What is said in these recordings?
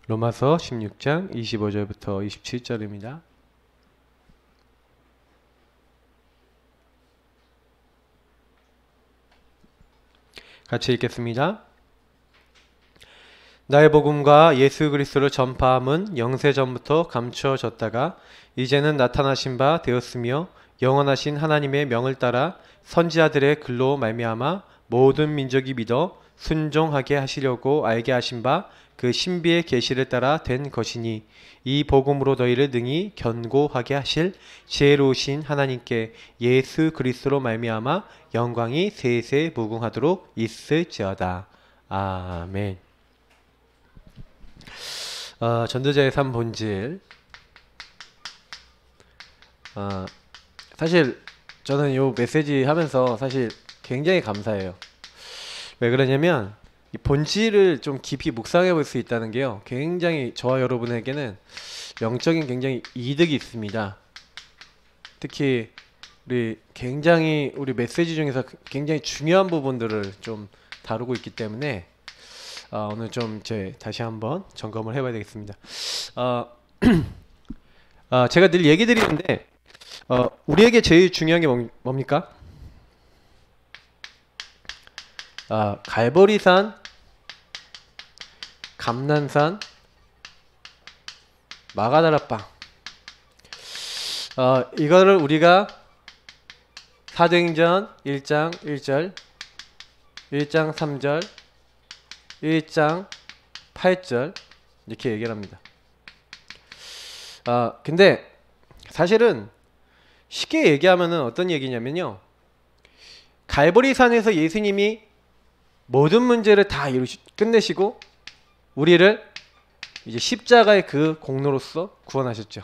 로마서 16장 25절부터 27절입니다. 같이 읽겠습니다. 나의 복음과 예수 그리스도를 전파함은 영세전부터 감추어졌다가 이제는 나타나신 바 되었으며 영원하신 하나님의 명을 따라 선지자들의 글로 말미암아 모든 민족이 믿어 순종하게 하시려고 알게 하신 바 그 신비의 계시를 따라 된 것이니 이 복음으로 너희를 능히 견고하게 하실 지혜로우신 하나님께 예수 그리스도로 말미암아 영광이 세세 무궁하도록 있을지어다. 아멘. 전도자의 삶 본질. 사실 저는 이 메시지 하면서 사실 굉장히 감사해요. 왜 그러냐면 이 본질을 좀 깊이 묵상해 볼 수 있다는 게요, 굉장히 저와 여러분에게는 영적인 굉장히 이득이 있습니다. 특히 우리 메시지 중에서 굉장히 중요한 부분들을 좀 다루고 있기 때문에 오늘 좀 다시 한번 점검을 해봐야 되겠습니다. 제가 늘 얘기 드리는데 우리에게 제일 중요한 게 뭡니까? 갈보리산, 감난산, 마가다라빵. 이거를 우리가 사도행전 1장 1절, 1장 3절, 1장 8절 이렇게 얘기를 합니다. 근데 사실은 쉽게 얘기하면은 어떤 얘기냐면요, 갈보리산에서 예수님이 모든 문제를 다 끝내시고 우리를 이제 십자가의 그 공로로서 구원하셨죠.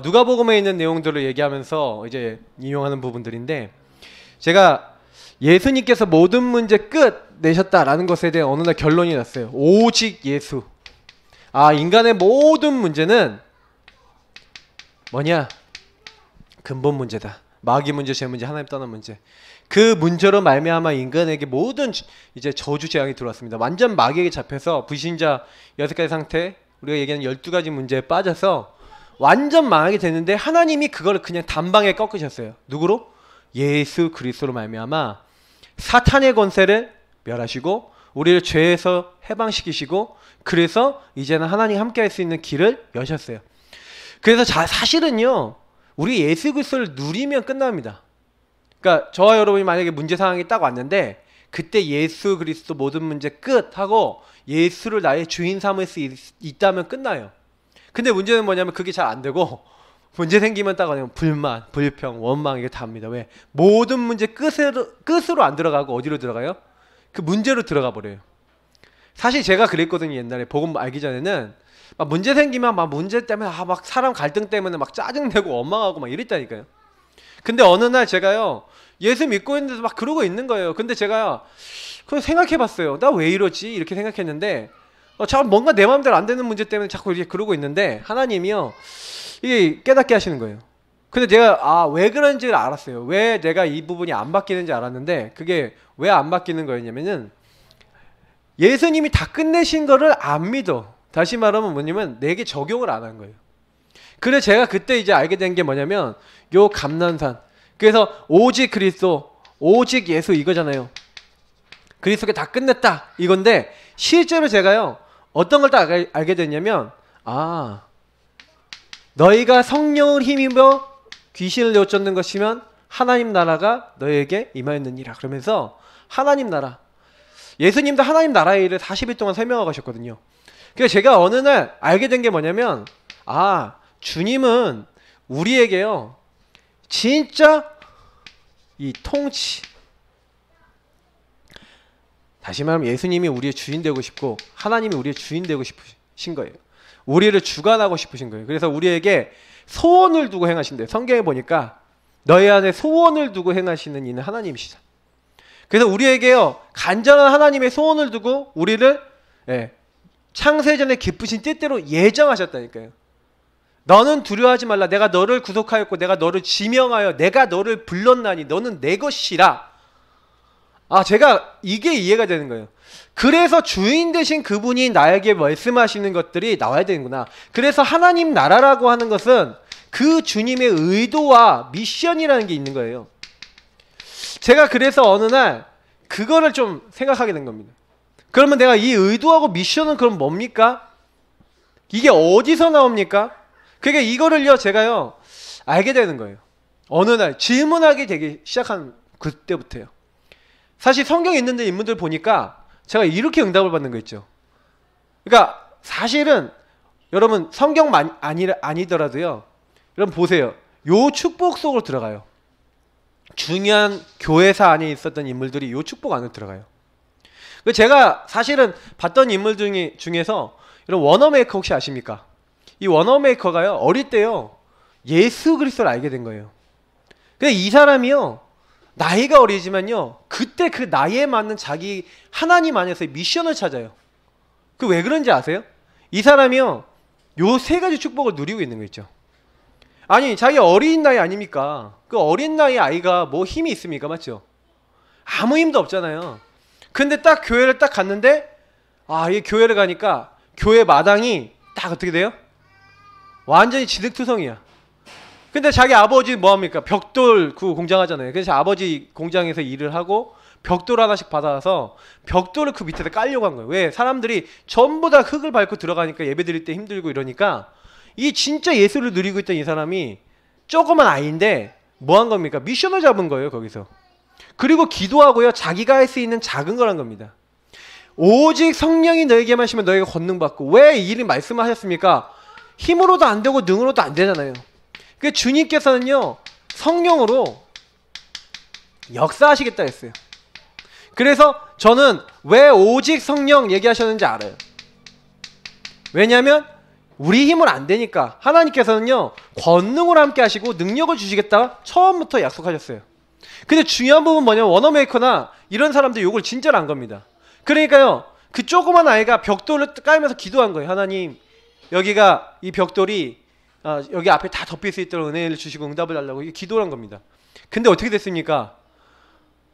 누가복음에 있는 내용들을 얘기하면서 이제 인용하는 부분들인데, 제가 예수님께서 모든 문제 끝 내셨다라는 것에 대한 어느 날 결론이 났어요. 오직 예수. 인간의 모든 문제는 뭐냐? 근본 문제다. 마귀 문제, 죄 문제, 하나님 떠난 문제. 그 문제로 말미암아 인간에게 모든 이제 저주 재앙이 들어왔습니다. 완전 마귀에게 잡혀서 불신자 6가지 상태, 우리가 얘기하는 12가지 문제에 빠져서 완전 망하게 됐는데, 하나님이 그걸 그냥 단방에 꺾으셨어요. 누구로? 예수 그리스도로 말미암아 사탄의 권세를 멸하시고 우리를 죄에서 해방시키시고, 그래서 이제는 하나님 함께 할 수 있는 길을 여셨어요. 그래서 사실은요, 우리 예수 그리스도를 누리면 끝납니다. 그러니까 저와 여러분이 만약에 문제 상황이 딱 왔는데 그때 예수 그리스도 모든 문제 끝 하고 예수를 나의 주인 삼을 수 있다면 끝나요. 근데 문제는 뭐냐면 그게 잘 안 되고, 문제 생기면 딱 불만, 불평, 원망 이게 다 합니다. 왜? 모든 문제 끝으로 안 들어가고 어디로 들어가요? 그 문제로 들어가 버려요. 사실 제가 그랬거든요. 옛날에 복음 알기 전에는 막 문제 생기면 막 문제 때문에 막 사람 갈등 때문에 막 짜증내고 원망하고 막 이랬다니까요. 근데 어느 날 제가요, 예수 믿고 있는데도 막 그러고 있는 거예요. 근데 제가 그걸 생각해봤어요. 나 왜 이러지? 이렇게 생각했는데 참 뭔가 내 마음대로 안 되는 문제 때문에 자꾸 이렇게 그러고 있는데 하나님이요, 이게 깨닫게 하시는 거예요. 근데 제가 왜 그런지를 알았어요. 왜 내가 이 부분이 안 바뀌는지 알았는데, 그게 왜 안 바뀌는 거였냐면은 예수님이 다 끝내신 거를 안 믿어. 다시 말하면 뭐냐면 내게 적용을 안 한 거예요. 그래서 제가 그때 이제 알게 된 게 뭐냐면 요 감난산, 그래서 오직 그리스도, 오직 예수 이거잖아요. 그리스도가 다 끝냈다 이건데, 실제로 제가요 어떤 걸 딱 알게 됐냐면, 너희가 성령을 힘입어 귀신을 내어쫓는 것이면 하나님 나라가 너희에게 임하였느니라. 그러면서 하나님 나라, 예수님도 하나님 나라의 일을 40일 동안 설명하고 가셨거든요. 그래서 제가 어느 날 알게 된 게 뭐냐면, 주님은 우리에게요 진짜 이 통치, 다시 말하면 예수님이 우리의 주인 되고 싶고 하나님이 우리의 주인 되고 싶으신 거예요. 우리를 주관하고 싶으신 거예요. 그래서 우리에게 소원을 두고 행하신대요. 성경에 보니까 너희 안에 소원을 두고 행하시는 이는 하나님이시다. 그래서 우리에게요 간절한 하나님의 소원을 두고 우리를 창세전에 기쁘신 뜻대로 예정하셨다니까요. 너는 두려워하지 말라. 내가 너를 구속하였고 내가 너를 지명하여 내가 너를 불렀나니 너는 내 것이라. 제가 이게 이해가 되는 거예요. 그래서 주인 되신 그분이 나에게 말씀하시는 것들이 나와야 되는구나. 그래서 하나님 나라라고 하는 것은 그 주님의 의도와 미션이라는 게 있는 거예요. 제가 그래서 어느 날 그거를 좀 생각하게 된 겁니다. 그러면 내가 이 의도하고 미션은 그럼 뭡니까? 이게 어디서 나옵니까? 그러니까 이거를요 제가요 알게 되는 거예요. 어느 날 질문하게 되기 시작한 그때부터요. 사실 성경에 있는 인물들 보니까 제가 이렇게 응답을 받는 거 있죠. 그러니까 사실은 여러분 성경만 아니더라도요. 여러분 보세요. 요 축복 속으로 들어가요. 중요한 교회사 안에 있었던 인물들이 요 축복 안에 들어가요. 제가 사실은 봤던 인물 중에서 여러분 워너메이커 혹시 아십니까? 이 워너메이커가요 어릴 때요 예수 그리스도를 알게 된 거예요. 근데 이 사람이요 나이가 어리지만요 그때 그 나이에 맞는 자기 하나님 안에서의 미션을 찾아요. 그 왜 그런지 아세요? 이 사람이요 요 세 가지 축복을 누리고 있는 거 있죠. 아니 자기 어린 나이 아닙니까? 그 어린 나이 아이가 뭐 힘이 있습니까? 맞죠? 아무 힘도 없잖아요. 근데 딱 교회를 딱 갔는데 이 교회를 가니까 교회 마당이 딱 어떻게 돼요? 완전히 지득투성이야. 근데 자기 아버지 뭐합니까? 벽돌 그 공장 하잖아요. 그래서 아버지 공장에서 일을 하고 벽돌 하나씩 받아서 벽돌을 그 밑에다 깔려고 한 거예요. 왜? 사람들이 전부 다 흙을 밟고 들어가니까 예배 드릴 때 힘들고 이러니까 이 진짜 예수를 누리고 있던 이 사람이 조그만 아이인데 뭐 한 겁니까? 미션을 잡은 거예요 거기서. 그리고 기도하고요 자기가 할 수 있는 작은 거란 겁니다. 오직 성령이 너에게만 하시면 너희가 권능받고. 왜 이 일이 말씀하셨습니까? 힘으로도 안 되고 능으로도 안 되잖아요. 그 주님께서는요 성령으로 역사하시겠다 했어요. 그래서 저는 왜 오직 성령 얘기하셨는지 알아요. 왜냐하면 우리 힘은 안 되니까 하나님께서는요 권능으로 함께 하시고 능력을 주시겠다 처음부터 약속하셨어요. 근데 중요한 부분은 뭐냐면 워너메이커나 이런 사람들 욕을 진짜로 안 겁니다. 그러니까요 그 조그만 아이가 벽돌을 깔면서 기도한 거예요. 하나님 여기가 이 벽돌이 여기 앞에 다 덮일 수 있도록 은혜를 주시고 응답을 달라고 기도를 한 겁니다. 근데 어떻게 됐습니까?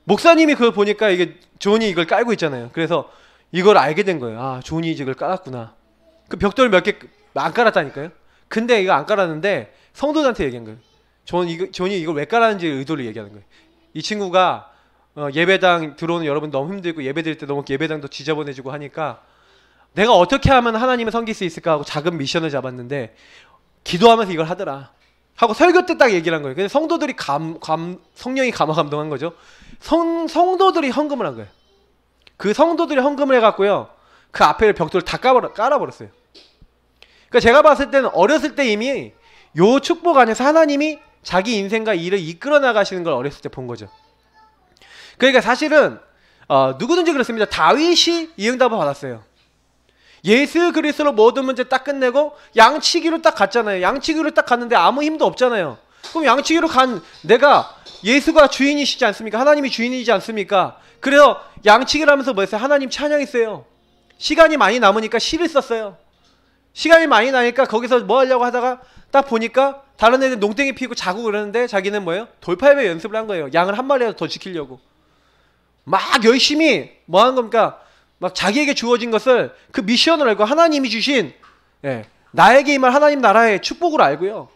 목사님이 그걸 보니까 이게 존이 이걸 깔고 있잖아요. 그래서 이걸 알게 된 거예요. 존이 이걸 깔았구나. 그 벽돌 몇 개 안 깔았다니까요. 근데 이거 안 깔았는데 성도들한테 얘기한 거예요. 존이 이걸 왜 깔았는지 의도를 얘기하는 거예요. 이 친구가 예배당 들어오는 여러분 너무 힘들고 예배 드릴 때 너무 예배당도 지저분해지고 하니까 내가 어떻게 하면 하나님을 섬길 수 있을까 하고 작은 미션을 잡았는데 기도하면서 이걸 하더라 하고 설교 때 딱 얘기를 한 거예요. 그래서 성도들이 성령이 감화감동한 거죠. 성도들이 헌금을 한 거예요. 그 성도들이 헌금을 해갖고요 그 앞에 벽돌을 다 깔아버렸어요. 그러니까 제가 봤을 때는 어렸을 때 이미 요 축복 안에서 하나님이 자기 인생과 일을 이끌어 나가시는 걸 어렸을 때 본 거죠. 그러니까 사실은 누구든지 그렇습니다. 다윗이 이 응답을 받았어요. 예수 그리스도로 모든 문제 딱 끝내고 양치기로 딱 갔잖아요. 양치기로 딱 갔는데 아무 힘도 없잖아요. 그럼 양치기로 간 내가 예수가 주인이시지 않습니까? 하나님이 주인이지 않습니까? 그래서 양치기를 하면서 뭐 했어요? 하나님 찬양했어요. 시간이 많이 남으니까 시를 썼어요. 시간이 많이 나니까 거기서 뭐 하려고 하다가 딱 보니까 다른 애들 농땡이 피고 자고 그러는데 자기는 뭐예요? 돌팔매 연습을 한 거예요. 양을 한 마리라도 더 지키려고. 막 열심히 뭐 하는 겁니까? 막 자기에게 주어진 것을 그 미션을 알고 하나님이 주신 나에게 임할 하나님 나라의 축복을 알고요.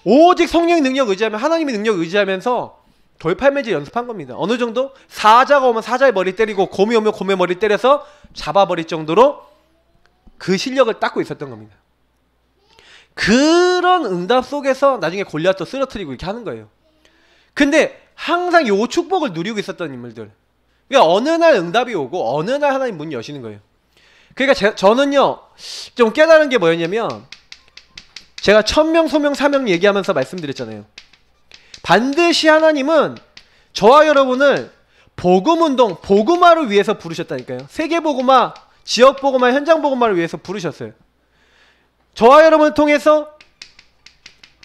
오직 성령의 능력 의지하며 하나님의 능력 의지하면서 돌팔매질 연습한 겁니다. 어느 정도? 사자가 오면 사자의 머리 때리고 곰이 오면 곰의 머리 때려서 잡아버릴 정도로 그 실력을 닦고 있었던 겁니다. 그런 응답 속에서 나중에 골리앗도 쓰러뜨리고 이렇게 하는 거예요. 근데 항상 요 축복을 누리고 있었던 인물들. 그러니까 어느 날 응답이 오고 어느 날 하나님 문 여시는 거예요. 그러니까 저는요 좀 깨달은 게 뭐였냐면 제가 천명, 소명, 사명 얘기하면서 말씀드렸잖아요. 반드시 하나님은 저와 여러분을 복음운동, 복음화를 위해서 부르셨다니까요. 세계복음화, 지역복음화, 현장복음화를 위해서 부르셨어요. 저와 여러분을 통해서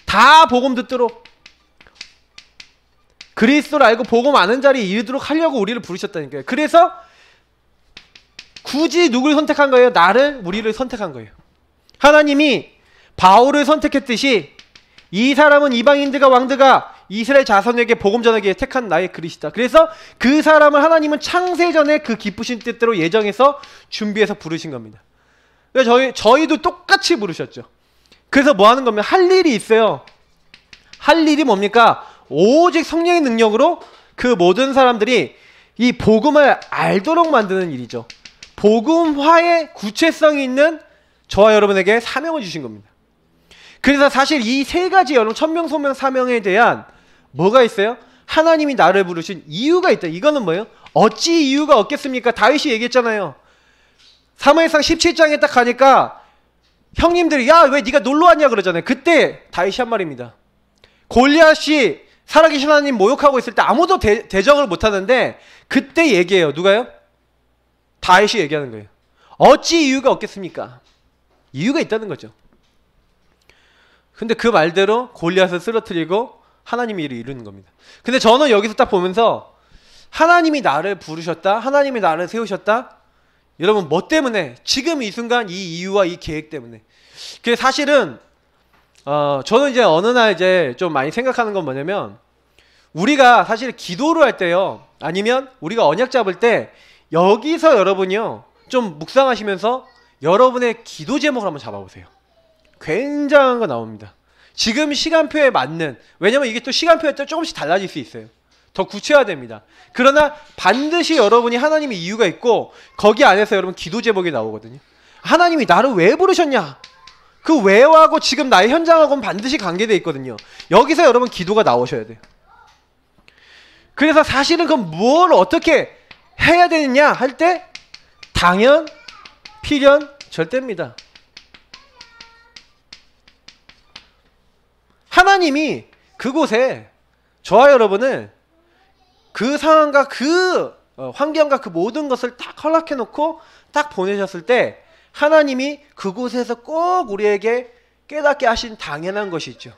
다 복음 듣도록 그리스도를 알고 복음 아는 자리에 이르도록 하려고 우리를 부르셨다니까요. 그래서 굳이 누굴 선택한 거예요? 나를, 우리를 선택한 거예요. 하나님이 바울을 선택했듯이 이 사람은 이방인들과 왕들과 이스라엘 자손에게 복음 전하기에 택한 나의 그릇이다. 그래서 그 사람을 하나님은 창세전에 그 기쁘신 뜻대로 예정해서 준비해서 부르신 겁니다. 그래서 저희도 똑같이 부르셨죠. 그래서 뭐 하는 겁니까? 할 일이 있어요. 할 일이 뭡니까? 오직 성령의 능력으로 그 모든 사람들이 이 복음을 알도록 만드는 일이죠. 복음화의 구체성이 있는 저와 여러분에게 사명을 주신 겁니다. 그래서 사실 이 세 가지 여러분 천명소명 사명에 대한 뭐가 있어요? 하나님이 나를 부르신 이유가 있다. 이거는 뭐예요? 어찌 이유가 없겠습니까? 다윗이 얘기했잖아요. 사무엘상 17장에 딱 가니까 형님들이 야 왜 네가 놀러 왔냐 그러잖아요. 그때 다윗이 한 말입니다. 골리앗이 살아계신 하나님 모욕하고 있을 때 아무도 대적을 못하는데 그때 얘기해요. 누가요? 다윗이 얘기하는 거예요. 어찌 이유가 없겠습니까? 이유가 있다는 거죠. 근데 그 말대로 골리앗을 쓰러뜨리고 하나님의 일을 이루는 겁니다. 근데 저는 여기서 딱 보면서 하나님이 나를 부르셨다, 하나님이 나를 세우셨다. 여러분 뭐 때문에? 지금 이 순간 이 이유와 이 계획 때문에. 그래서 사실은 저는 이제 어느 날 이제 좀 많이 생각하는 건 뭐냐면 우리가 사실 기도를 할 때요, 아니면 우리가 언약 잡을 때 여기서 여러분이요 좀 묵상하시면서 여러분의 기도 제목을 한번 잡아보세요. 굉장한 거 나옵니다. 지금 시간표에 맞는, 왜냐면 이게 또 시간표에 또 조금씩 달라질 수 있어요. 더 구체화됩니다. 그러나 반드시 여러분이 하나님의 이유가 있고 거기 안에서 여러분 기도 제목이 나오거든요. 하나님이 나를 왜 부르셨냐? 그 왜하고 지금 나의 현장하고는 반드시 관계되어 있거든요. 여기서 여러분 기도가 나오셔야 돼요. 그래서 사실은 그럼 뭘 어떻게 해야 되느냐 할 때 당연, 필연, 절대입니다. 하나님이 그곳에 저와 여러분을 그 상황과 그 환경과 그 모든 것을 딱 허락해 놓고 딱 보내셨을 때 하나님이 그곳에서 꼭 우리에게 깨닫게 하신 당연한 것이 있죠.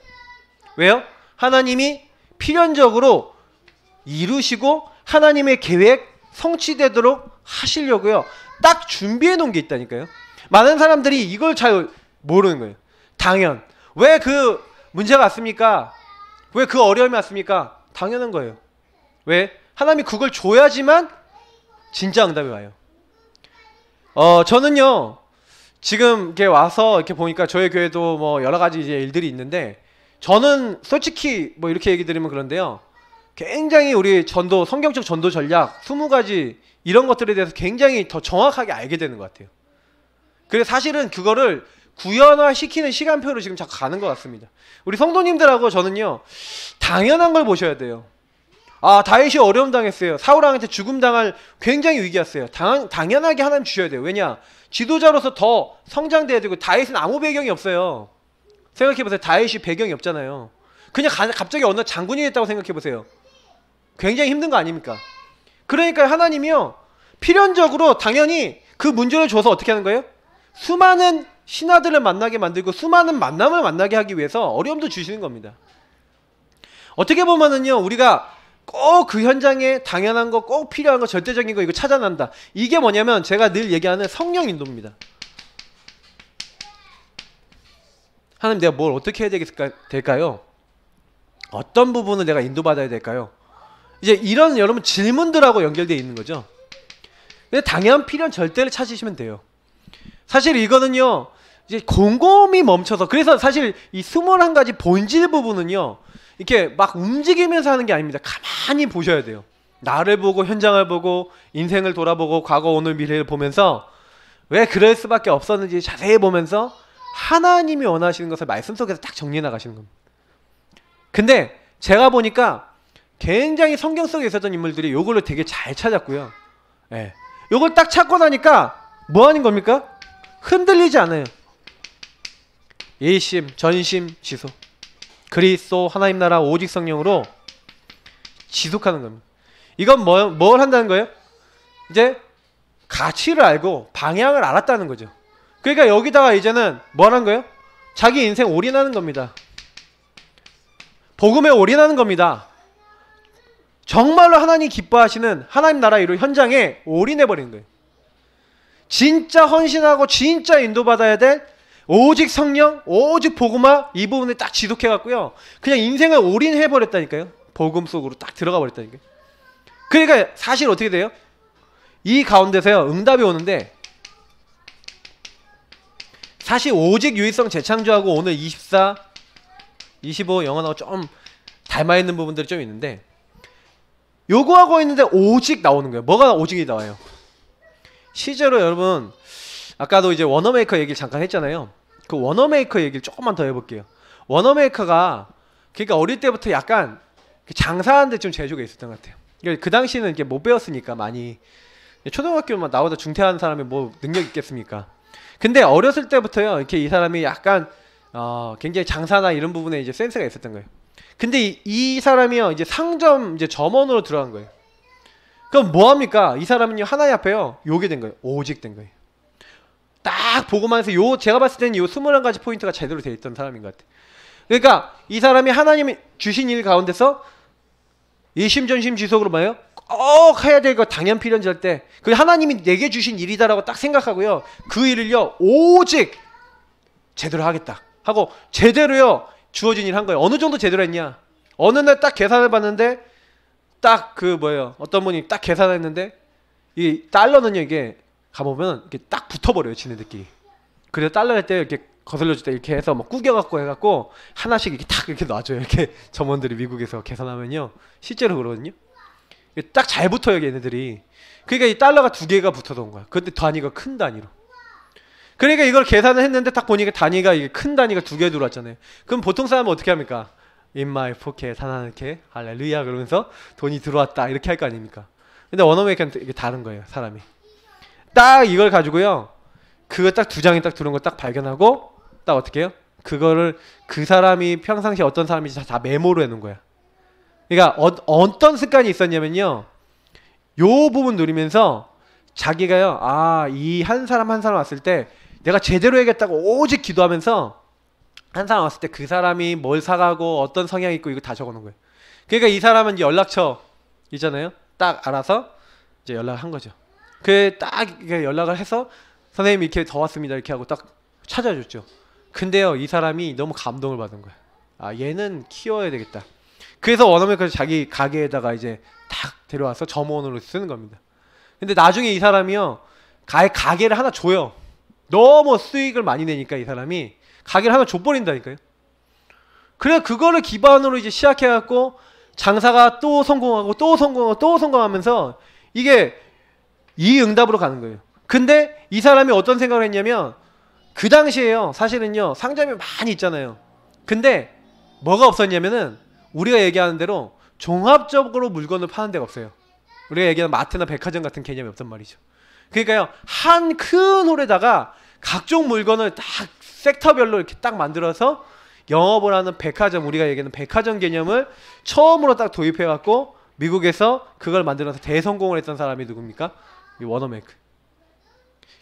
왜요? 하나님이 필연적으로 이루시고 하나님의 계획 성취되도록 하시려고요. 딱 준비해 놓은 게 있다니까요. 많은 사람들이 이걸 잘 모르는 거예요. 당연. 왜 그 문제가 왔습니까? 왜 그 어려움이 왔습니까? 당연한 거예요. 왜? 하나님이 그걸 줘야지만 진짜 응답이 와요. 저는요, 지금 이렇게 와서 이렇게 보니까 저희 교회도 뭐 여러 가지 이제 일들이 있는데, 저는 솔직히 뭐 이렇게 얘기 드리면 그런데요, 굉장히 우리 전도, 성경적 전도 전략 20가지 이런 것들에 대해서 굉장히 더 정확하게 알게 되는 것 같아요. 그래서 사실은 그거를 구현화시키는 시간표로 지금 자꾸 가는 것 같습니다. 우리 성도님들하고 저는요, 당연한 걸 보셔야 돼요. 아, 다윗이 어려움 당했어요. 사울왕한테 죽음 당할 굉장히 위기였어요. 당연하게 하나님 주셔야 돼요. 왜냐? 지도자로서 더 성장돼야 되고, 다윗은 아무 배경이 없어요. 생각해보세요. 다윗이 배경이 없잖아요. 그냥 갑자기 어느 장군이 됐다고 생각해보세요. 굉장히 힘든 거 아닙니까? 그러니까 하나님이요, 필연적으로 당연히 그 문제를 줘서 어떻게 하는 거예요? 수많은 신하들을 만나게 만들고 수많은 만남을 만나게 하기 위해서 어려움도 주시는 겁니다. 어떻게 보면은요, 우리가 꼭 그 현장에 당연한 거, 꼭 필요한 거, 절대적인 거 이거 찾아낸다. 이게 뭐냐면 제가 늘 얘기하는 성령 인도입니다. 하나님, 내가 뭘 어떻게 해야 될까요? 어떤 부분을 내가 인도받아야 될까요? 이제 이런 여러분 질문들하고 연결되어 있는 거죠. 근데 당연, 필연, 절대를 찾으시면 돼요. 사실 이거는요, 이제 곰곰이 멈춰서, 그래서 사실 이 21가지 본질 부분은요, 이렇게 막 움직이면서 하는 게 아닙니다. 가만히 보셔야 돼요. 나를 보고, 현장을 보고, 인생을 돌아보고, 과거, 오늘, 미래를 보면서 왜 그럴 수밖에 없었는지 자세히 보면서 하나님이 원하시는 것을 말씀 속에서 딱 정리해 나가시는 겁니다. 근데 제가 보니까 굉장히 성경 속에 있었던 인물들이 요걸로 되게 잘 찾았고요. 예. 요걸 딱 찾고 나니까 뭐 하는 겁니까? 흔들리지 않아요. 일심, 전심, 지속. 그리스도 하나님 나라 오직 성령으로 지속하는 겁니다. 이건 뭘 한다는 거예요? 이제 가치를 알고 방향을 알았다는 거죠. 그러니까 여기다가 이제는 뭘 한 거예요? 자기 인생 올인하는 겁니다. 복음에 올인하는 겁니다. 정말로 하나님 기뻐하시는 하나님 나라 이루 현장에 올인해버리는 거예요. 진짜 헌신하고 진짜 인도받아야 될 오직 성령, 오직 복음화 이 부분에 딱 지속해갖고요. 그냥 인생을 올인해버렸다니까요. 복음 속으로 딱 들어가 버렸다니까요. 그러니까 사실 어떻게 돼요? 이 가운데서요 응답이 오는데 사실 오직 유일성 재창조하고 오늘 24, 25 영어하고 좀 닮아있는 부분들이 좀 있는데 요구하고 있는데 오직 나오는 거예요. 뭐가 오직이 나와요? 실제로 여러분 아까도 이제 워너메이커 얘기를 잠깐 했잖아요. 그 워너메이커 얘기를 조금만 더 해볼게요. 워너메이커가 그러니까 어릴 때부터 약간 장사하는데 좀 재주가 있었던 것 같아요. 그 당시는 이렇게 못 배웠으니까 많이 초등학교만 나오다 중퇴하는 사람이 뭐 능력 있겠습니까? 근데 어렸을 때부터요 이렇게 이 사람이 약간 굉장히 장사나 이런 부분에 이제 센스가 있었던 거예요. 근데 이 사람이요 이제 상점 이제 점원으로 들어간 거예요. 그럼 뭐 합니까? 이 사람은요 하나님 앞에요 요게 된 거예요. 오직 된 거예요. 딱 보고만 해서 요 제가 봤을 때는 요 21가지 포인트가 제대로 되어 있던 사람인 것 같아요. 그러니까 이 사람이 하나님이 주신 일 가운데서 일심전심지속으로 뭐예요? 꼭 해야 될 거 당연 필연할 때 그 하나님이 내게 주신 일이다라고 딱 생각하고요 그 일을요 오직 제대로 하겠다 하고 제대로요 주어진 일 한 거예요. 어느 정도 제대로 했냐? 어느 날 딱 계산해 봤는데 딱 그 뭐예요? 어떤 분이 딱 계산했는데 이 달러는요 이게 가보면 이렇게 딱 붙어버려요 지네들끼리. 그래서 달러 할 때 이렇게 거슬려줄 때 이렇게 해서 뭐 꾸겨갖고 해갖고 하나씩 이렇게 탁 이렇게 놔줘요. 이렇게 점원들이 미국에서 계산하면요 실제로 그러거든요. 딱 잘 붙어요 얘네들이. 그러니까 이 달러가 두 개가 붙어서 거야. 근데 단위가 큰 단위로. 그러니까 이걸 계산을 했는데 딱 보니까 단위가 이게 큰 단위가 두 개 들어왔잖아요. 그럼 보통 사람은 어떻게 합니까? In my pocket 하나님께 할렐루야 그러면서 돈이 들어왔다 이렇게 할 거 아닙니까? 근데 원어메이커는 이게 다른 거예요 사람이. 딱 이걸 가지고요 그거 딱 두 장이 딱 들어온 거 딱 발견하고 딱 어떻게 해요? 그거를 그 사람이 평상시에 어떤 사람인지 다 메모로 해놓은 거야. 그러니까 어떤 습관이 있었냐면요 요 부분 누리면서 자기가요 이 한 사람 한 사람 왔을 때 내가 제대로 해야겠다고 오직 기도하면서 한 사람 왔을 때 그 사람이 뭘 사가고 어떤 성향이 있고 이거 다 적어놓은 거예요. 그러니까 이 사람은 이제 연락처 있잖아요. 딱 알아서 이제 연락을 한 거죠. 딱 연락을 해서 선생님 이렇게 더 왔습니다 이렇게 하고 딱 찾아줬죠. 근데요 이 사람이 너무 감동을 받은 거야. 얘는 키워야 되겠다. 그래서 원어메이커에서 자기 가게에다가 이제 딱 데려와서 점원으로 쓰는 겁니다. 근데 나중에 이 사람이요 가게를 하나 줘요. 너무 수익을 많이 내니까 이 사람이 가게를 하나 줘버린다니까요. 그래 그거를 기반으로 이제 시작해갖고 장사가 또 성공하고 또 성공하고 또 성공하면서 이게 이 응답으로 가는 거예요. 근데 이 사람이 어떤 생각을 했냐면 그 당시에요 사실은요 상점이 많이 있잖아요. 근데 뭐가 없었냐면은 우리가 얘기하는 대로 종합적으로 물건을 파는 데가 없어요. 우리가 얘기하는 마트나 백화점 같은 개념이 없단 말이죠. 그러니까요 한 큰 홀에다가 각종 물건을 딱 섹터별로 이렇게 딱 만들어서 영업을 하는 백화점, 우리가 얘기하는 백화점 개념을 처음으로 딱 도입해갖고 미국에서 그걸 만들어서 대성공을 했던 사람이 누굽니까? 이 워너메이커.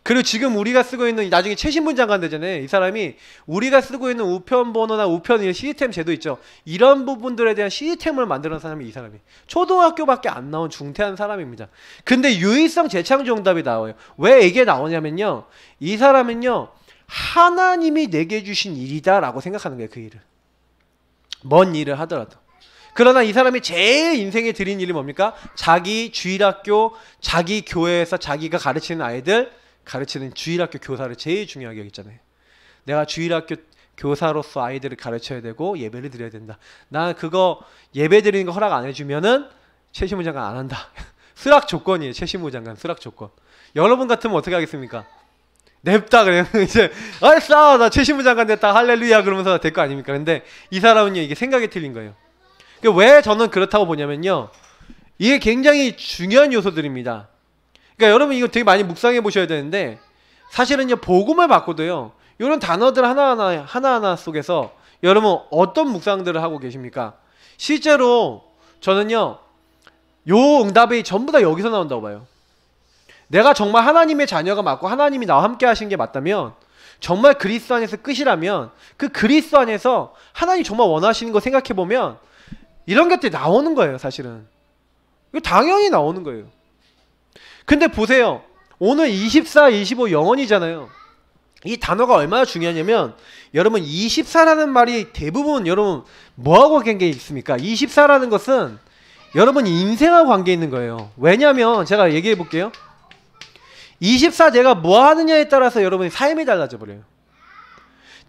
그리고 지금 우리가 쓰고 있는 나중에 최신문 장관 되잖아요. 이 사람이 우리가 쓰고 있는 우편 번호나 우편 시스템 제도 있죠. 이런 부분들에 대한 시스템을 만드는 사람이 이 사람이 초등학교밖에 안 나온 중퇴한 사람입니다. 근데 유의성 재창조 응답이 나와요. 왜 이게 나오냐면요 이 사람은요 하나님이 내게 주신 일이다 라고 생각하는 거예요. 그 일을 뭔 일을 하더라도. 그러나 이 사람이 제일 인생에 들인 일이 뭡니까? 자기 주일학교 자기 교회에서 자기가 가르치는 아이들 가르치는 주일학교 교사를 제일 중요하게 여기잖아요. 내가 주일학교 교사로서 아이들을 가르쳐야 되고 예배를 드려야 된다. 나 그거 예배 드리는 거 허락 안 해주면은 최신무 장관 안 한다. 수락 조건이에요. 최신무 장관 수락 조건. 여러분 같으면 어떻게 하겠습니까? 냅다 그래요. 이제 알았어 나 최신무 장관 됐다 할렐루야 그러면서 될 거 아닙니까? 근데 이 사람은요 이게 생각이 틀린 거예요. 왜 저는 그렇다고 보냐면요 이게 굉장히 중요한 요소들입니다. 그러니까 여러분 이거 되게 많이 묵상해 보셔야 되는데 사실은요 복음을 받고도요 이런 단어들 하나하나 속에서 여러분 어떤 묵상들을 하고 계십니까? 실제로 저는요 요 응답이 전부 다 여기서 나온다고 봐요. 내가 정말 하나님의 자녀가 맞고 하나님이 나와 함께 하신 게 맞다면 정말 그리스도 안에서 끝이라면 그 그리스도 안에서 하나님이 정말 원하시는 거 생각해보면 이런 것들이 나오는 거예요. 사실은 이거 당연히 나오는 거예요. 근데 보세요 오늘 24, 25 영원이잖아요. 이 단어가 얼마나 중요하냐면 여러분 24라는 말이 대부분 여러분 뭐하고 관계 있습니까? 24라는 것은 여러분 인생하고 관계 있는 거예요. 왜냐면 제가 얘기해 볼게요. 24 내가 뭐 하느냐에 따라서 여러분의 삶이 달라져 버려요.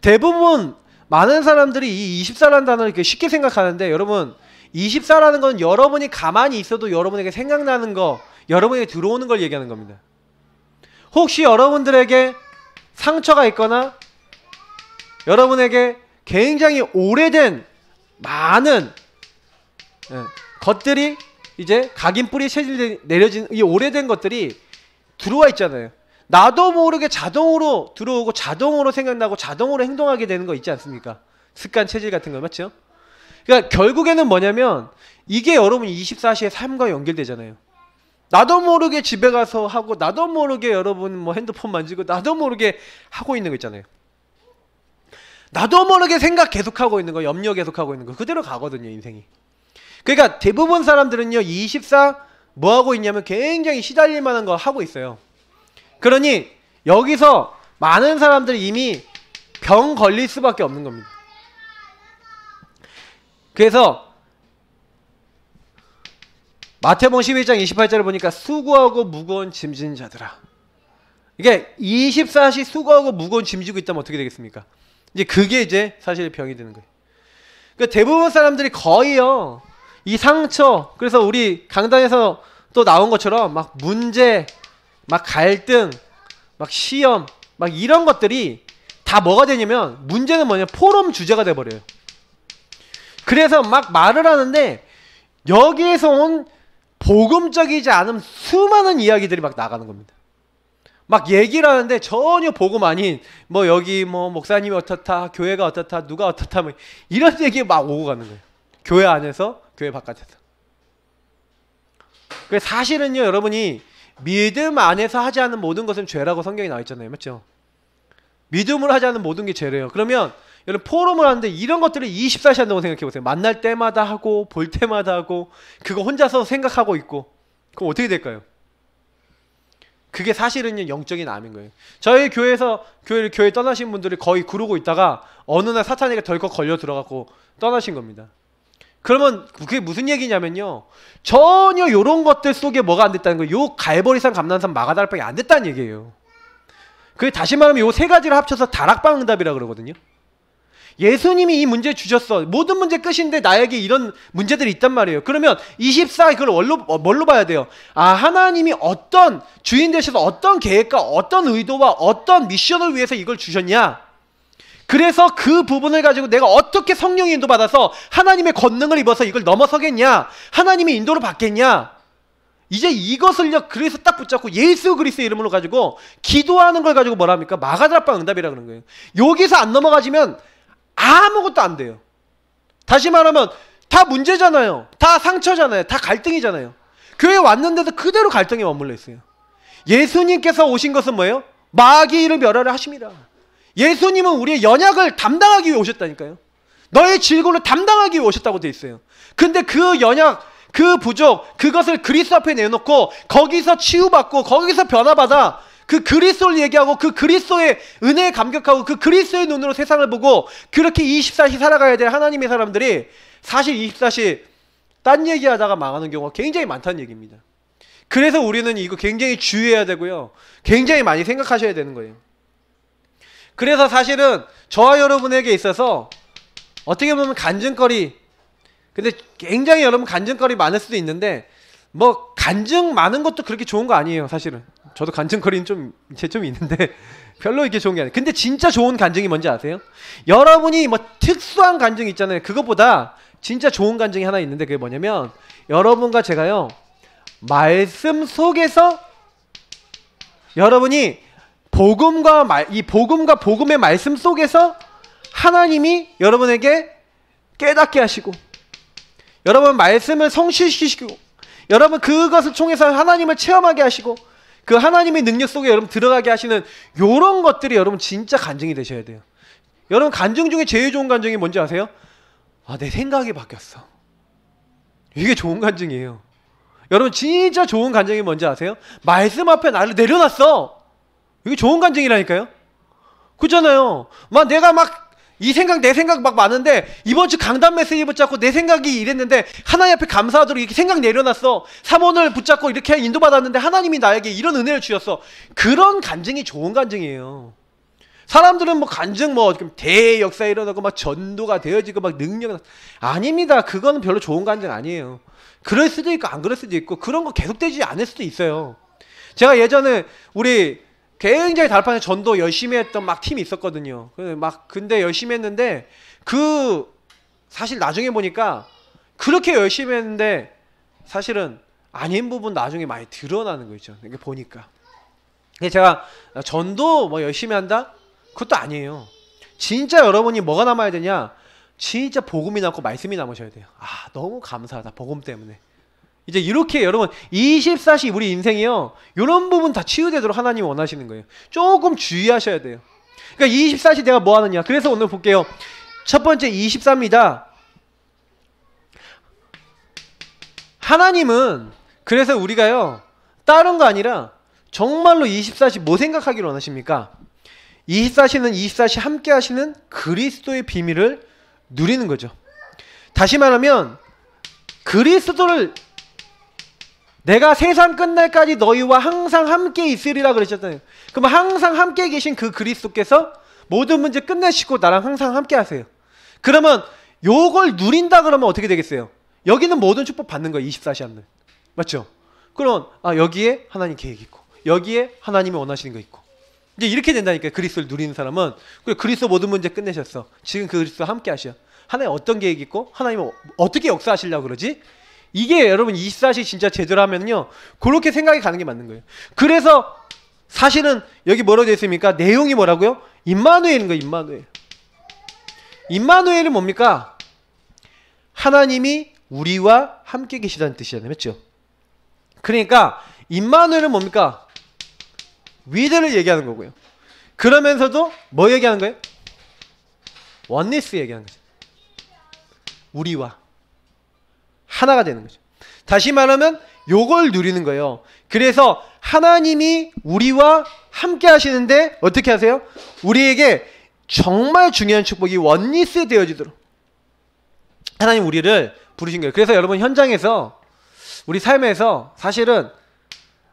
대부분 많은 사람들이 이 24라는 단어를 이렇게 쉽게 생각하는데 여러분 24라는 건 여러분이 가만히 있어도 여러분에게 생각나는 거, 여러분에게 들어오는 걸 얘기하는 겁니다. 혹시 여러분들에게 상처가 있거나 여러분에게 굉장히 오래된 많은 것들이 이제 각인뿌리 체질 내려진 이 오래된 것들이 들어와 있잖아요. 나도 모르게 자동으로 들어오고 자동으로 생각나고 자동으로 행동하게 되는 거 있지 않습니까? 습관 체질 같은 거 맞죠? 그러니까 결국에는 뭐냐면 이게 여러분 24시의 삶과 연결되잖아요. 나도 모르게 집에 가서 하고 나도 모르게 여러분 뭐 핸드폰 만지고 나도 모르게 하고 있는 거 있잖아요. 나도 모르게 생각 계속하고 있는 거, 염려 계속하고 있는 거 그대로 가거든요, 인생이. 그러니까 대부분 사람들은요 24 뭐하고 있냐면 굉장히 시달릴 만한 거 하고 있어요. 그러니 여기서 많은 사람들이 이미 병 걸릴 수밖에 없는 겁니다. 그래서 마태복음 11장 28절을 보니까 수고하고 무거운 짐진 자들아. 이게 24시 수고하고 무거운 짐 지고 있다면 어떻게 되겠습니까? 이제 그게 이제 사실 병이 되는 거예요. 그러니까 대부분 사람들이 거의요 이 상처, 그래서 우리 강단에서 또 나온 것처럼 막 문제, 막 갈등, 막 시험, 막 이런 것들이 다 뭐가 되냐면 문제는 뭐냐 포럼 주제가 돼버려요. 그래서 막 말을 하는데 여기에서 온 복음적이지 않은 수많은 이야기들이 막 나가는 겁니다. 막 얘기를 하는데 전혀 복음 아닌 뭐 여기 뭐 목사님이 어떻다, 교회가 어떻다, 누가 어떻다 뭐 이런 얘기 막 오고 가는 거예요. 교회 안에서, 교회 바깥에서. 그래서 사실은요 여러분이 믿음 안에서 하지 않는 모든 것은 죄라고 성경에 나와 있잖아요. 맞죠? 믿음으로 하지 않는 모든 게 죄래요. 그러면 여러분 포럼을 하는데 이런 것들을 24시 한다고 생각해보세요. 만날 때마다 하고 볼 때마다 하고 그거 혼자서 생각하고 있고 그럼 어떻게 될까요? 그게 사실은요 영적인 암인 거예요. 저희 교회에서 교회 떠나신 분들이 거의 그러고 있다가 어느 날 사탄에게 덜컥 걸려 들어가고 떠나신 겁니다. 그러면 그게 무슨 얘기냐면요 전혀 요런 것들 속에 뭐가 안 됐다는 거예요. 요 갈보리산 감난산 마가다락방이 안 됐다는 얘기예요. 그게 다시 말하면 요 세 가지를 합쳐서 다락방 응답이라 그러거든요. 예수님이 이 문제 주셨어. 모든 문제 끝인데 나에게 이런 문제들이 있단 말이에요. 그러면 24 그걸 뭘로 봐야 돼요? 아, 하나님이 어떤 주인 되셔서 어떤 계획과 어떤 의도와 어떤 미션을 위해서 이걸 주셨냐? 그래서 그 부분을 가지고 내가 어떻게 성령의 인도 받아서 하나님의 권능을 입어서 이걸 넘어서겠냐? 하나님의 인도를 받겠냐? 이제 이것을요 그래서 딱 붙잡고 예수 그리스도의 이름으로 가지고 기도하는 걸 가지고 뭐라 합니까? 마가다락방 응답이라 그러는 거예요. 여기서 안 넘어가지면 아무것도 안 돼요. 다시 말하면 다 문제잖아요. 다 상처잖아요. 다 갈등이잖아요. 교회 왔는데도 그대로 갈등에 머물러 있어요. 예수님께서 오신 것은 뭐예요? 마귀를 멸하려 하심이라. 예수님은 우리의 연약을 담당하기 위해 오셨다니까요. 너의 질고를 담당하기 위해 오셨다고 돼 있어요. 근데 그 연약, 그 부족, 그것을 그리스도 앞에 내놓고 거기서 치유받고 거기서 변화받아 그 그리스도를 얘기하고 그 그리스도의 은혜에 감격하고 그 그리스도의 눈으로 세상을 보고 그렇게 24시 살아가야 될 하나님의 사람들이 사실 24시 딴 얘기하다가 망하는 경우가 굉장히 많다는 얘기입니다. 그래서 우리는 이거 굉장히 주의해야 되고요. 굉장히 많이 생각하셔야 되는 거예요. 그래서 사실은 저와 여러분에게 있어서 어떻게 보면 간증거리, 근데 굉장히 여러분 간증거리 많을 수도 있는데 뭐 간증 많은 것도 그렇게 좋은 거 아니에요. 사실은 저도 간증거리는 좀 있는데 별로 이렇게 좋은 게 아니에요. 근데 진짜 좋은 간증이 뭔지 아세요? 여러분이 뭐 특수한 간증이 있잖아요. 그것보다 진짜 좋은 간증이 하나 있는데 그게 뭐냐면 여러분과 제가요 말씀 속에서 여러분이 이 복음과 복음의 말씀 속에서 하나님이 여러분에게 깨닫게 하시고 여러분 말씀을 성실시키시고 여러분 그것을 통해서 하나님을 체험하게 하시고 그 하나님의 능력 속에 여러분 들어가게 하시는 요런 것들이 여러분 진짜 간증이 되셔야 돼요. 여러분 간증 중에 제일 좋은 간증이 뭔지 아세요? 아, 내 생각이 바뀌었어. 이게 좋은 간증이에요. 여러분 진짜 좋은 간증이 뭔지 아세요? 말씀 앞에 나를 내려놨어. 이게 좋은 간증이라니까요. 그잖아요. 막 내가 막 이 생각 내 생각 막 많은데 이번 주 강단 메시지 붙잡고 내 생각이 이랬는데 하나님 앞에 감사하도록 이렇게 생각 내려놨어. 사모를 붙잡고 이렇게 인도받았는데 하나님이 나에게 이런 은혜를 주셨어. 그런 간증이 좋은 간증이에요. 사람들은 뭐 간증 뭐 대역사 일어나고 막 전도가 되어지고 막 능력 아닙니다. 그거는 별로 좋은 간증 아니에요. 그럴 수도 있고 안 그럴 수도 있고 그런 거 계속되지 않을 수도 있어요. 제가 예전에 우리 굉장히 달판에 전도 열심히 했던 막 팀이 있었거든요. 근데 열심히 했는데 사실 나중에 보니까 그렇게 열심히 했는데 사실은 아닌 부분 나중에 많이 드러나는 거 있죠. 이게 보니까. 제가 전도 뭐 열심히 한다? 그것도 아니에요. 진짜 여러분이 뭐가 남아야 되냐? 진짜 복음이 남고 말씀이 남으셔야 돼요. 아, 너무 감사하다. 복음 때문에. 이제 이렇게 여러분 24시 우리 인생이요. 이런 부분 다 치유되도록 하나님이 원하시는 거예요. 조금 주의하셔야 돼요. 그러니까 24시 내가 뭐 하느냐. 그래서 오늘 볼게요. 첫 번째 24입니다. 하나님은 그래서 우리가요. 다른 거 아니라 정말로 24시 뭐 생각하기를 원하십니까? 24시는 24시 함께 하시는 그리스도의 비밀을 누리는 거죠. 다시 말하면 그리스도를 내가 세상 끝날까지 너희와 항상 함께 있으리라 그러셨잖아요. 그럼 항상 함께 계신 그 그리스도께서 모든 문제 끝내시고 나랑 항상 함께 하세요. 그러면 요걸 누린다 그러면 어떻게 되겠어요? 여기는 모든 축복 받는 거예요. 24시 하면. 맞죠? 그럼 여기에 하나님 계획이 있고 여기에 하나님이 원하시는 거 있고 이제 이렇게 된다니까요. 그리스도를 누리는 사람은 그리스도 모든 문제 끝내셨어. 지금 그 그리스도와 함께 하셔. 하나님 어떤 계획이 있고 하나님은 어떻게 역사하시려고 그러지? 이게 여러분 24시 진짜 제대로 하면요 그렇게 생각이 가는 게 맞는 거예요. 그래서 사실은 여기 뭐라고 되어 있습니까? 내용이 뭐라고요? 임마누엘인 거예요. 임마누엘. 임마누엘은 뭡니까? 하나님이 우리와 함께 계시다는 뜻이잖아요. 맞죠? 그러니까 임마누엘은 뭡니까? 위대를 얘기하는 거고요. 그러면서도 뭐 얘기하는 거예요? 원니스 얘기하는 거죠. 우리와 하나가 되는 거죠. 다시 말하면 요걸 누리는 거예요. 그래서 하나님이 우리와 함께 하시는데 어떻게 하세요? 우리에게 정말 중요한 축복이 원리스 되어지도록 하나님 우리를 부르신 거예요. 그래서 여러분 현장에서 우리 삶에서 사실은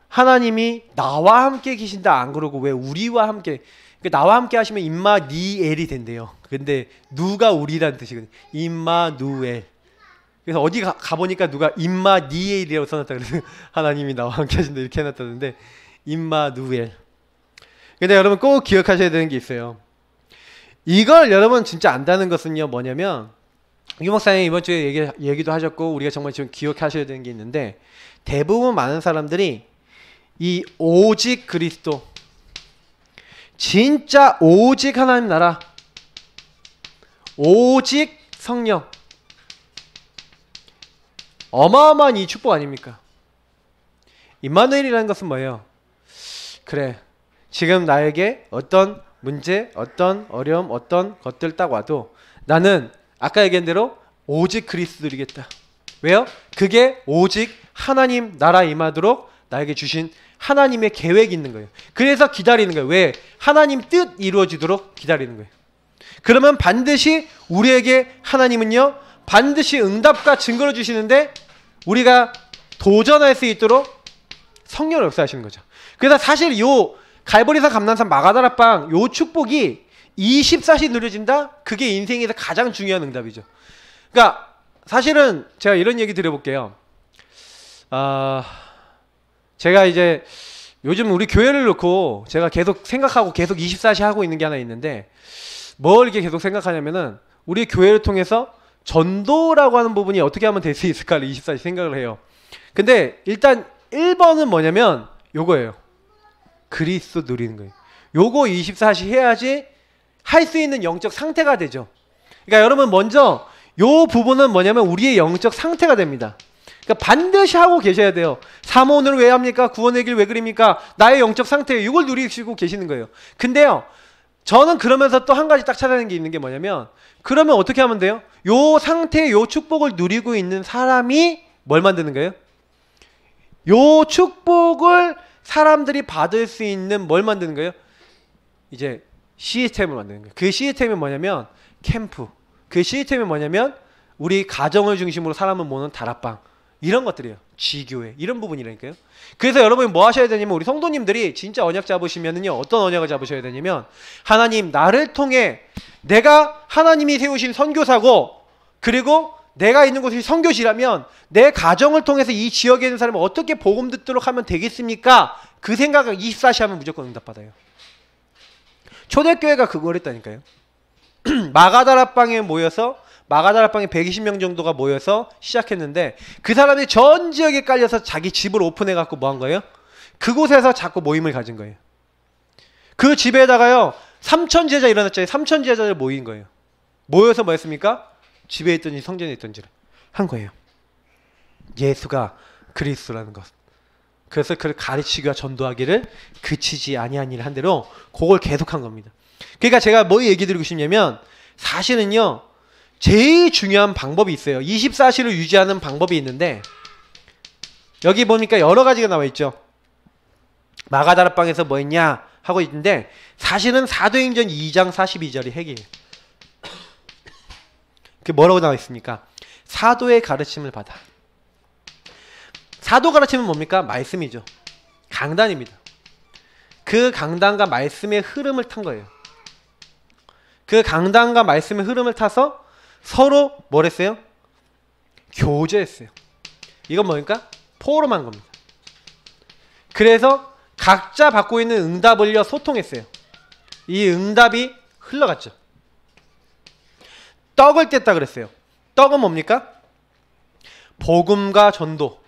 하나님이 나와 함께 계신다 안 그러고 왜 우리와 함께 나와 함께 하시면 임마니엘이 된대요. 근데 누가 우리라는 뜻이거든요. 임마누엘. 그래서 어디 가보니까 누가 임마니엘이라고 써놨다 그래서 하나님이 나와 함께 하신다 이렇게 해놨다는데 임마누엘. 근데 여러분 꼭 기억하셔야 되는 게 있어요. 이걸 여러분 진짜 안다는 것은요 뭐냐면 유 목사님 이번 주에 얘기도 하셨고 우리가 정말 지금 기억하셔야 되는 게 있는데 대부분 많은 사람들이 이 오직 그리스도 진짜 오직 하나님 나라 오직 성령 어마어마한 이 축복 아닙니까? 임마누엘이라는 것은 뭐예요? 그래 지금 나에게 어떤 문제 어떤 어려움 어떤 것들 딱 와도 나는 아까 얘기한 대로 오직 그리스도 누리겠다. 왜요? 그게 오직 하나님 나라 임하도록 나에게 주신 하나님의 계획이 있는 거예요. 그래서 기다리는 거예요. 왜? 하나님 뜻 이루어지도록 기다리는 거예요. 그러면 반드시 우리에게 하나님은요 반드시 응답과 증거를 주시는데 우리가 도전할 수 있도록 성령을 역사하시는 거죠. 그래서 사실 요 갈보리산 감난산 마가다락방 요 축복이 24시 누려진다? 그게 인생에서 가장 중요한 응답이죠. 그러니까 사실은 제가 이런 얘기 드려볼게요. 제가 이제 요즘 우리 교회를 놓고 제가 계속 생각하고 계속 24시 하고 있는 게 하나 있는데 뭘 이렇게 계속 생각하냐면은 우리 교회를 통해서 전도라고 하는 부분이 어떻게 하면 될 수 있을까를 24시 생각을 해요. 근데 일단 1번은 뭐냐면 요거예요. 그리스도 누리는 거예요. 요거 24시 해야지 할 수 있는 영적 상태가 되죠. 그러니까 여러분 먼저 요 부분은 뭐냐면 우리의 영적 상태가 됩니다. 그러니까 반드시 하고 계셔야 돼요. 사모는 왜 합니까? 구원의 길 왜 그립니까? 나의 영적 상태 이걸 누리시고 계시는 거예요. 근데요 저는 그러면서 또 한 가지 딱 찾아낸 게 있는 게 뭐냐면 그러면 어떻게 하면 돼요? 요 상태의 요 축복을 누리고 있는 사람이 뭘 만드는 거예요? 요 축복을 사람들이 받을 수 있는 뭘 만드는 거예요? 이제 시스템을 만드는 거예요. 그 시스템이 뭐냐면 캠프. 그 시스템이 뭐냐면 우리 가정을 중심으로 사람을 모으는 다락방. 이런 것들이에요. 지교회. 이런 부분이라니까요. 그래서 여러분이 뭐 하셔야 되냐면 우리 성도님들이 진짜 언약 잡으시면은요. 어떤 언약을 잡으셔야 되냐면 하나님 나를 통해 내가 하나님이 세우신 선교사고 그리고 내가 있는 곳이 선교지라면 내 가정을 통해서 이 지역에 있는 사람을 어떻게 복음 듣도록 하면 되겠습니까? 그 생각을 24시 하면 무조건 응답받아요. 초대교회가 그걸 했다니까요. 마가다락방에 모여서 마가다락방에 120명 정도가 모여서 시작했는데 그 사람이 전 지역에 깔려서 자기 집을 오픈해갖고 뭐 한 거예요? 그곳에서 자꾸 모임을 가진 거예요. 그 집에다가요 3천 제자 일어났잖아요. 3천 제자들 모인 거예요. 모여서 뭐 했습니까? 집에 있든지 성전에 있든지를 한 거예요. 예수가 그리스도라는 것. 그래서 그를 가르치기와 전도하기를 그치지 아니한 일을 한 대로 그걸 계속한 겁니다. 그러니까 제가 뭐 얘기 드리고 싶냐면 사실은요 제일 중요한 방법이 있어요. 24시를 유지하는 방법이 있는데 여기 보니까 여러 가지가 나와 있죠. 마가다락방에서 뭐 했냐 하고 있는데 사실은 사도행전 2장 42절이 핵이에요. 그 뭐라고 나와 있습니까? 사도의 가르침을 받아. 사도 가르침은 뭡니까? 말씀이죠. 강단입니다. 그 강단과 말씀의 흐름을 탄 거예요. 그 강단과 말씀의 흐름을 타서 서로 뭘 했어요? 교제했어요. 이건 뭡니까? 포럼한 겁니다. 그래서 각자 받고 있는 응답을요 소통했어요. 이 응답이 흘러갔죠. 떡을 뗐다 그랬어요. 떡은 뭡니까? 복음과 전도.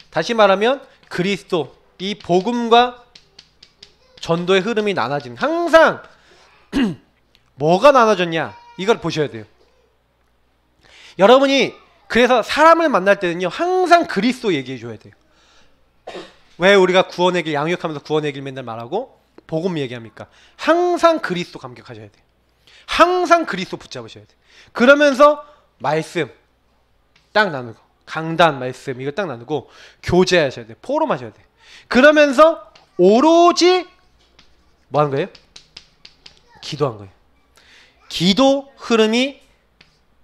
다시 말하면 그리스도. 이 복음과 전도의 흐름이 나눠지는. 항상 뭐가 나눠졌냐? 이걸 보셔야 돼요. 여러분이 그래서 사람을 만날 때는요 항상 그리스도 얘기해 줘야 돼요. 왜 우리가 구원의 길 양육하면서 구원의 길 맨날 말하고 복음 얘기합니까? 항상 그리스도 감격하셔야 돼요. 항상 그리스도 붙잡으셔야 돼요. 그러면서 말씀 딱 나누고 강단 말씀 이거 딱 나누고 교제하셔야 돼요. 포럼하셔야 돼요. 그러면서 오로지 뭐 하는 거예요? 기도한 거예요. 기도 흐름이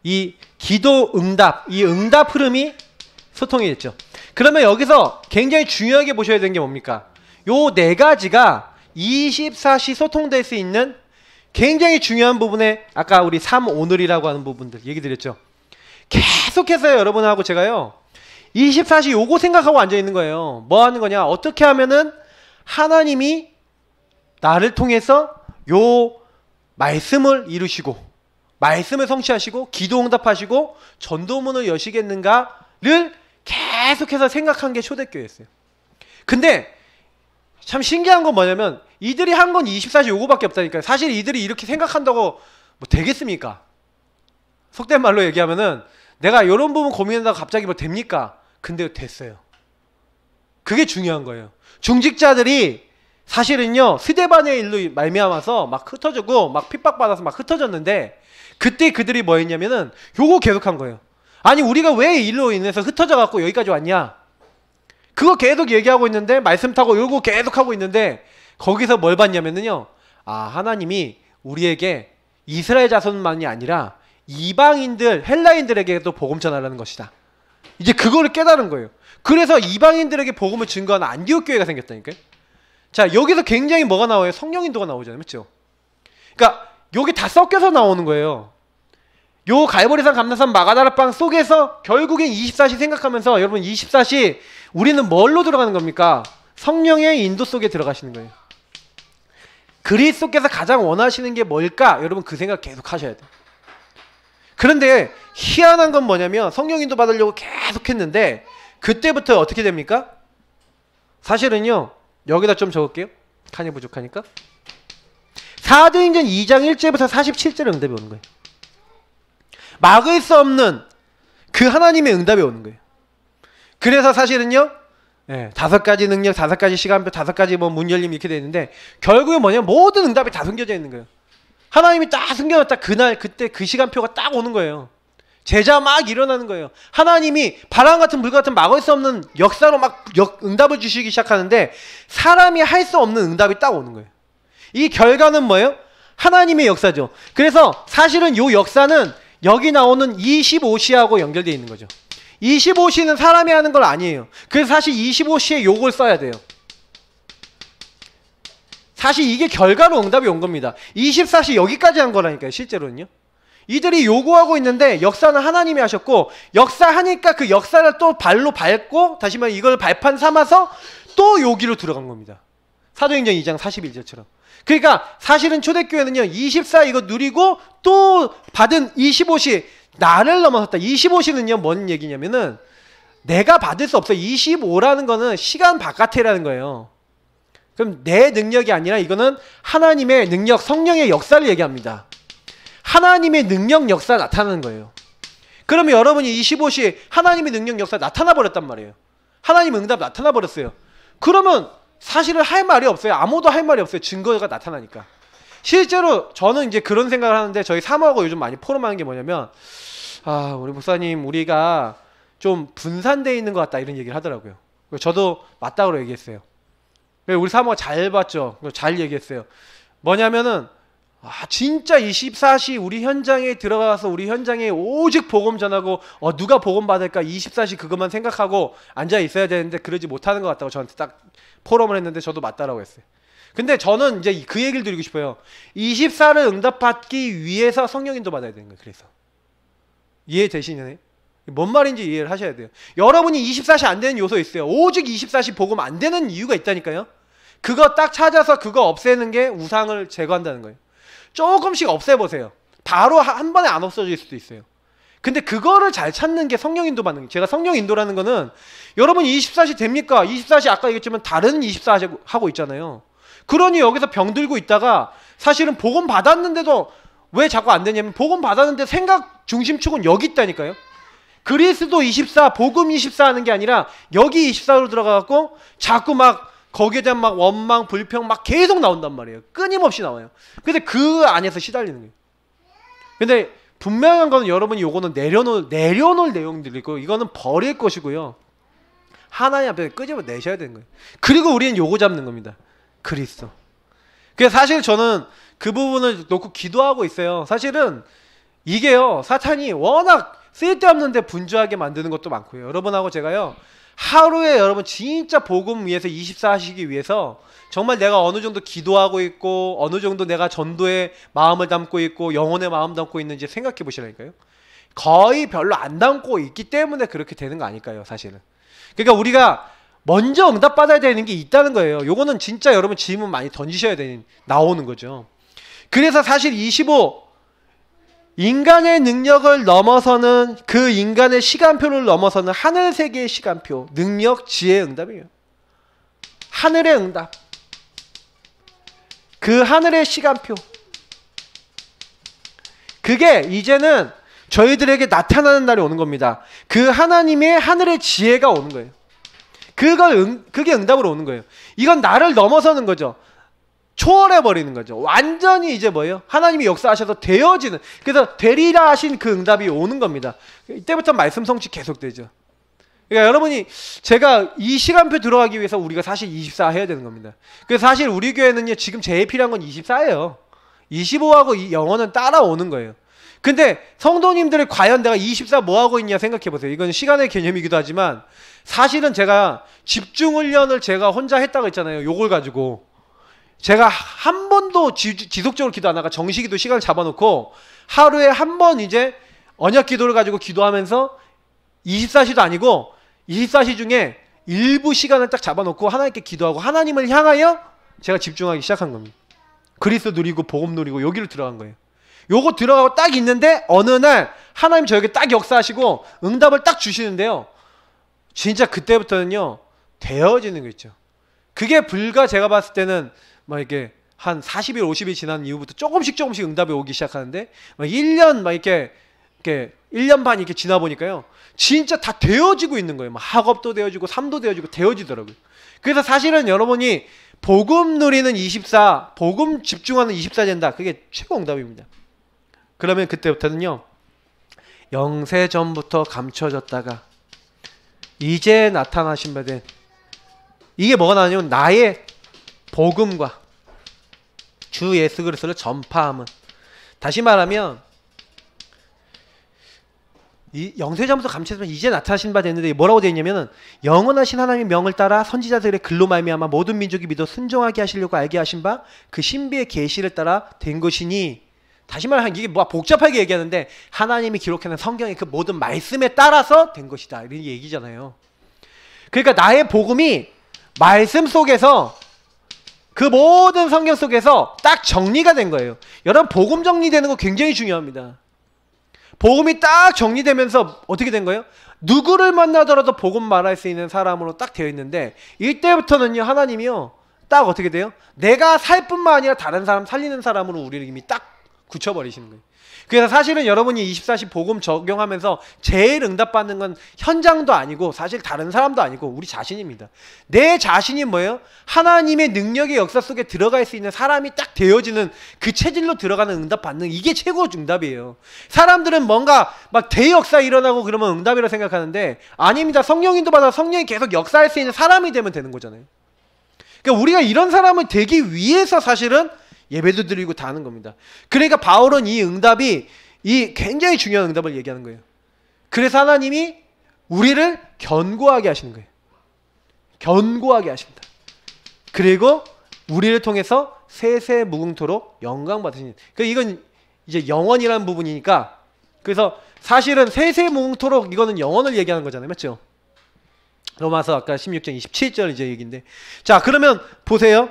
이 기도 응답 이 응답 흐름이 소통이 됐죠. 그러면 여기서 굉장히 중요하게 보셔야 되는 게 뭡니까? 요 네 가지가 24시 소통될 수 있는 굉장히 중요한 부분에 아까 우리 3 오늘이라고 하는 부분들 얘기 드렸죠. 계속해서 여러분하고 제가요 24시 요거 생각하고 앉아있는 거예요. 뭐 하는 거냐? 어떻게 하면은 하나님이 나를 통해서 요 말씀을 이루시고 말씀을 성취하시고 기도 응답하시고 전도문을 여시겠는가를 계속해서 생각한 게 초대교회였어요. 근데 참 신기한 건 뭐냐면 이들이 한 건 24시 요거밖에 없다니까요. 사실 이들이 이렇게 생각한다고 뭐 되겠습니까? 속된 말로 얘기하면은 내가 이런 부분 고민한다고 갑자기 뭐 됩니까? 근데 됐어요. 그게 중요한 거예요. 중직자들이 사실은요 스데반의 일로 말미암아서 막 흩어지고 막 핍박받아서 막 흩어졌는데 그때 그들이 뭐 했냐면은 요거 계속한 거예요. 아니 우리가 왜 이 일로 인해서 흩어져 갖고 여기까지 왔냐? 그거 계속 얘기하고 있는데 말씀 타고 요거 계속 하고 있는데 거기서 뭘 봤냐면은요. 아 하나님이 우리에게 이스라엘 자손만이 아니라 이방인들 헬라인들에게도 복음 전하라는 것이다. 이제 그거를 깨달은 거예요. 그래서 이방인들에게 복음을 증거하는 안디옥 교회가 생겼다니까요. 자 여기서 굉장히 뭐가 나와요? 성령 인도가 나오잖아요. 맞죠? 그러니까 여기 다 섞여서 나오는 거예요. 요 갈보리산 감람산 마가다락방 속에서 결국엔 24시 생각하면서 여러분 24시 우리는 뭘로 들어가는 겁니까? 성령의 인도 속에 들어가시는 거예요. 그리스도께서 가장 원하시는 게 뭘까? 여러분 그 생각 계속 하셔야 돼요. 그런데 희한한 건 뭐냐면 성령 인도 받으려고 계속 했는데 그때부터 어떻게 됩니까? 사실은요 여기다 좀 적을게요. 칸이 부족하니까 사도행전 2장 1절부터 47절에 응답이 오는 거예요. 막을 수 없는 그 하나님의 응답이 오는 거예요. 그래서 사실은요 5가지 능력, 5가지 시간표, 5가지 뭐 문 열림 이렇게 되어 있는데 결국에 뭐냐면 모든 응답이 다 숨겨져 있는 거예요. 하나님이 딱 숨겨놨다 그날 그때 그 시간표가 딱 오는 거예요. 제자 막 일어나는 거예요. 하나님이 바람 같은 물 같은 막을 수 없는 역사로 막 응답을 주시기 시작하는데 사람이 할 수 없는 응답이 딱 오는 거예요. 이 결과는 뭐예요? 하나님의 역사죠. 그래서 사실은 요 역사는 여기 나오는 25시하고 연결되어 있는 거죠. 25시는 사람이 하는 걸 아니에요. 그래서 사실 25시에 요걸 써야 돼요. 사실 이게 결과로 응답이 온 겁니다. 24시 여기까지 한 거라니까요. 실제로는요. 이들이 요구하고 있는데 역사는 하나님이 하셨고, 역사하니까 그 역사를 또 발로 밟고 다시 말해 이걸 발판 삼아서 또 여기로 들어간 겁니다. 사도행전 2장 41절처럼. 그러니까 사실은 초대교회는요 24 이거 누리고 또 받은 25시 나를 넘어섰다. 25시는요 뭔 얘기냐면은 내가 받을 수 없어. 25라는 거는 시간 바깥이라는 거예요. 그럼 내 능력이 아니라 이거는 하나님의 능력, 성령의 역사를 얘기합니다. 하나님의 능력 역사 나타나는 거예요. 그러면 여러분이 25시 하나님의 능력 역사 나타나 버렸단 말이에요. 하나님 응답 나타나 버렸어요. 그러면 사실은 할 말이 없어요. 아무도 할 말이 없어요. 증거가 나타나니까. 실제로 저는 이제 그런 생각을 하는데, 저희 사모하고 요즘 많이 포럼하는 게 뭐냐면, 아, 우리 목사님 우리가 좀 분산되어 있는 것 같다 이런 얘기를 하더라고요. 저도 맞다고 얘기했어요. 우리 사모가 잘 봤죠. 잘 얘기했어요. 뭐냐면은 진짜 24시 우리 현장에 들어가서 우리 현장에 오직 복음 전하고 누가 복음 받을까 24시 그것만 생각하고 앉아 있어야 되는데 그러지 못하는 것 같다고 저한테 딱 포럼을 했는데 저도 맞다라고 했어요. 근데 저는 이제 그 얘기를 드리고 싶어요. 24를 응답받기 위해서 성령인도 받아야 되는 거예요. 그래서 이해되시나요? 뭔 말인지 이해를 하셔야 돼요. 여러분이 24시 안 되는 요소 있어요. 오직 24시 복음 안 되는 이유가 있다니까요. 그거 딱 찾아서 그거 없애는 게 우상을 제거한다는 거예요. 조금씩 없애보세요. 바로 한 번에 안 없어질 수도 있어요. 근데 그거를 잘 찾는 게 성령 인도 받는 거예요. 제가 성령 인도라는 거는 여러분 24시 됩니까? 24시 아까 얘기했지만 다른 24시 하고 있잖아요. 그러니 여기서 병 들고 있다가 사실은 복음 받았는데도 왜 자꾸 안 되냐면 복음 받았는데 생각 중심축은 여기 있다니까요. 그리스도 24, 복음 24 하는 게 아니라 여기 24로 들어가갖고 자꾸 막 거기에 대한 막 원망, 불평 막 계속 나온단 말이에요. 끊임없이 나와요. 근데 그 안에서 시달리는 거예요. 근데 분명한 거는 여러분이 요거는 내려놓을 내용들이고 이거는 버릴 것이고요. 하나님 앞에 끄집어 내셔야 되는 거예요. 그리고 우리는 요거 잡는 겁니다. 그리스도. 그래서 사실 저는 그 부분을 놓고 기도하고 있어요. 사실은 이게요, 사탄이 워낙 쓸데없는데 분주하게 만드는 것도 많고요. 여러분하고 제가요, 하루에 여러분 진짜 복음 위해서 24 하시기 위해서 정말 내가 어느 정도 기도하고 있고 어느 정도 내가 전도에 마음을 담고 있고 영혼의 마음 담고 있는지 생각해 보시라니까요. 거의 별로 안 담고 있기 때문에 그렇게 되는 거 아닐까요, 사실은. 그러니까 우리가 먼저 응답받아야 되는 게 있다는 거예요. 요거는 진짜 여러분 질문 많이 던지셔야 되는, 나오는 거죠. 그래서 사실 25, 인간의 능력을 넘어서는, 그 인간의 시간표를 넘어서는 하늘 세계의 시간표, 능력, 지혜의 응답이에요. 하늘의 응답, 그 하늘의 시간표, 그게 이제는 저희들에게 나타나는 날이 오는 겁니다. 그 하나님의 하늘의 지혜가 오는 거예요. 그게 응답으로 오는 거예요. 이건 나를 넘어서는 거죠. 초월해버리는 거죠. 완전히 이제 뭐예요? 하나님이 역사하셔서 되어지는, 그래서 되리라 하신 그 응답이 오는 겁니다. 이때부터 말씀 성취 계속되죠. 그러니까 여러분이, 제가 이 시간표 들어가기 위해서 우리가 사실 24 해야 되는 겁니다. 그래서 사실 우리 교회는요, 지금 제일 필요한 건 24예요. 25하고 이 영어는 따라오는 거예요. 근데 성도님들이 과연 내가 24 뭐 하고 있냐 생각해 보세요. 이건 시간의 개념이기도 하지만 사실은 제가 집중 훈련을 제가 혼자 했다고 했잖아요. 요걸 가지고 제가 한 번도 지속적으로 기도 안 하다가 정시기도 시간을 잡아놓고 하루에 한 번 이제 언약 기도를 가지고 기도하면서 24시도 아니고 24시 중에 일부 시간을 딱 잡아놓고 하나님께 기도하고 하나님을 향하여 제가 집중하기 시작한 겁니다. 그리스도 누리고 복음 누리고 여기로 들어간 거예요. 요거 들어가고 딱 있는데 어느 날 하나님 저에게 딱 역사하시고 응답을 딱 주시는데요. 진짜 그때부터는요, 되어지는 거 있죠. 그게 불과 제가 봤을 때는 막 이렇게 한 40일, 50일 지난 이후부터 조금씩 응답이 오기 시작하는데 막 1년 막 이렇게 1년 반 이렇게 지나 보니까요, 진짜 다 되어지고 있는 거예요. 막 학업도 되어지고 삶도 되어지고 되어지더라고요. 그래서 사실은 여러분이 복음 누리는 24, 복음 집중하는 24 된다. 그게 최고 응답입니다. 그러면 그때부터는요, 영세 전부터 감춰졌다가 이제 나타나신 바 된, 이게 뭐가 나냐면 나의 복음과 주 예수 그리스도를 전파함은, 다시 말하면 이 영세전부터 감추지만 이제 나타나신 바 됐는데 뭐라고 되어 있냐면은 영원하신 하나님의 명을 따라 선지자들의 글로 말미암아 모든 민족이 믿어 순종하게 하시려고 알게 하신 바 그 신비의 계시를 따라 된 것이니, 다시 말하면 이게 뭐 복잡하게 얘기하는데 하나님이 기록해놓은 성경의 그 모든 말씀에 따라서 된 것이다 이런 얘기잖아요. 그러니까 나의 복음이 말씀 속에서, 그 모든 성경 속에서 딱 정리가 된 거예요. 여러분, 복음 정리되는 거 굉장히 중요합니다. 복음이 딱 정리되면서 어떻게 된 거예요? 누구를 만나더라도 복음 말할 수 있는 사람으로 딱 되어 있는데, 이때부터는요 하나님이요 딱 어떻게 돼요? 내가 살 뿐만 아니라 다른 사람 살리는 사람으로 우리를 이미 딱 굳혀버리시는 거예요. 그래서 사실은 여러분이 24시 복음 적용하면서 제일 응답받는 건 현장도 아니고 사실 다른 사람도 아니고 우리 자신입니다. 내 자신이 뭐예요? 하나님의 능력의 역사 속에 들어갈 수 있는 사람이 딱 되어지는 그 체질로 들어가는 응답받는, 이게 최고 응답이에요. 사람들은 뭔가 막 대역사 일어나고 그러면 응답이라고 생각하는데 아닙니다. 성령인도 받아 성령이 계속 역사할 수 있는 사람이 되면 되는 거잖아요. 그러니까 우리가 이런 사람을 되기 위해서 사실은 예배도 드리고 다 하는 겁니다. 그러니까 바울은 이 응답이, 이 굉장히 중요한 응답을 얘기하는 거예요. 그래서 하나님이 우리를 견고하게 하시는 거예요. 견고하게 하신다. 그리고 우리를 통해서 세세 무궁토록 영광 받으시는, 그러니까 이건 이제 영원이라는 부분이니까, 그래서 사실은 세세 무궁토록 이거는 영원을 얘기하는 거잖아요. 맞죠? 로마서 아까 16장 27절 이제 얘기인데, 자 그러면 보세요.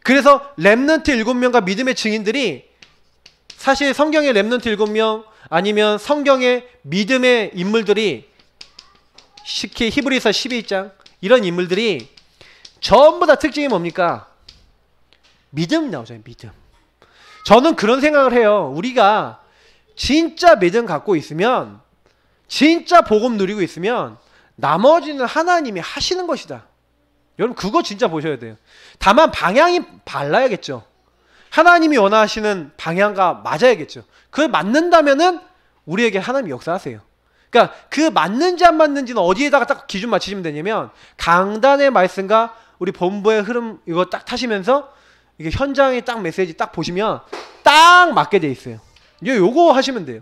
그래서 렘넌트 7명과 믿음의 증인들이, 사실 성경의 렘넌트 7명 아니면 성경의 믿음의 인물들이, 특히 히브리서 12장 이런 인물들이 전부 다 특징이 뭡니까? 믿음 나오잖아요. 믿음. 저는 그런 생각을 해요. 우리가 진짜 믿음 갖고 있으면, 진짜 복음 누리고 있으면 나머지는 하나님이 하시는 것이다. 여러분 그거 진짜 보셔야 돼요. 다만 방향이 발라야겠죠. 하나님이 원하시는 방향과 맞아야겠죠. 그걸 맞는다면은 우리에게 하나님이 역사하세요. 그러니까 그 맞는지 안 맞는지는 어디에다가 딱 기준 맞추시면 되냐면, 강단의 말씀과 우리 본부의 흐름 이거 딱 타시면서 이게 현장에 딱 메시지 딱 보시면 딱 맞게 돼 있어요. 요거 하시면 돼요.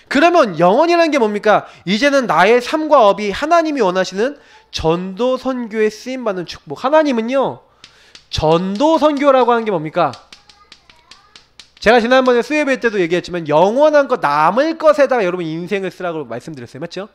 그러면 영원이라는 게 뭡니까? 이제는 나의 삶과 업이 하나님이 원하시는 전도 선교에 쓰임받는 축복. 하나님은요 전도 선교라고 하는 게 뭡니까? 제가 지난번에 수요예배 때도 얘기했지만 영원한 것, 남을 것에다가 여러분 인생을 쓰라고 말씀드렸어요. 맞죠?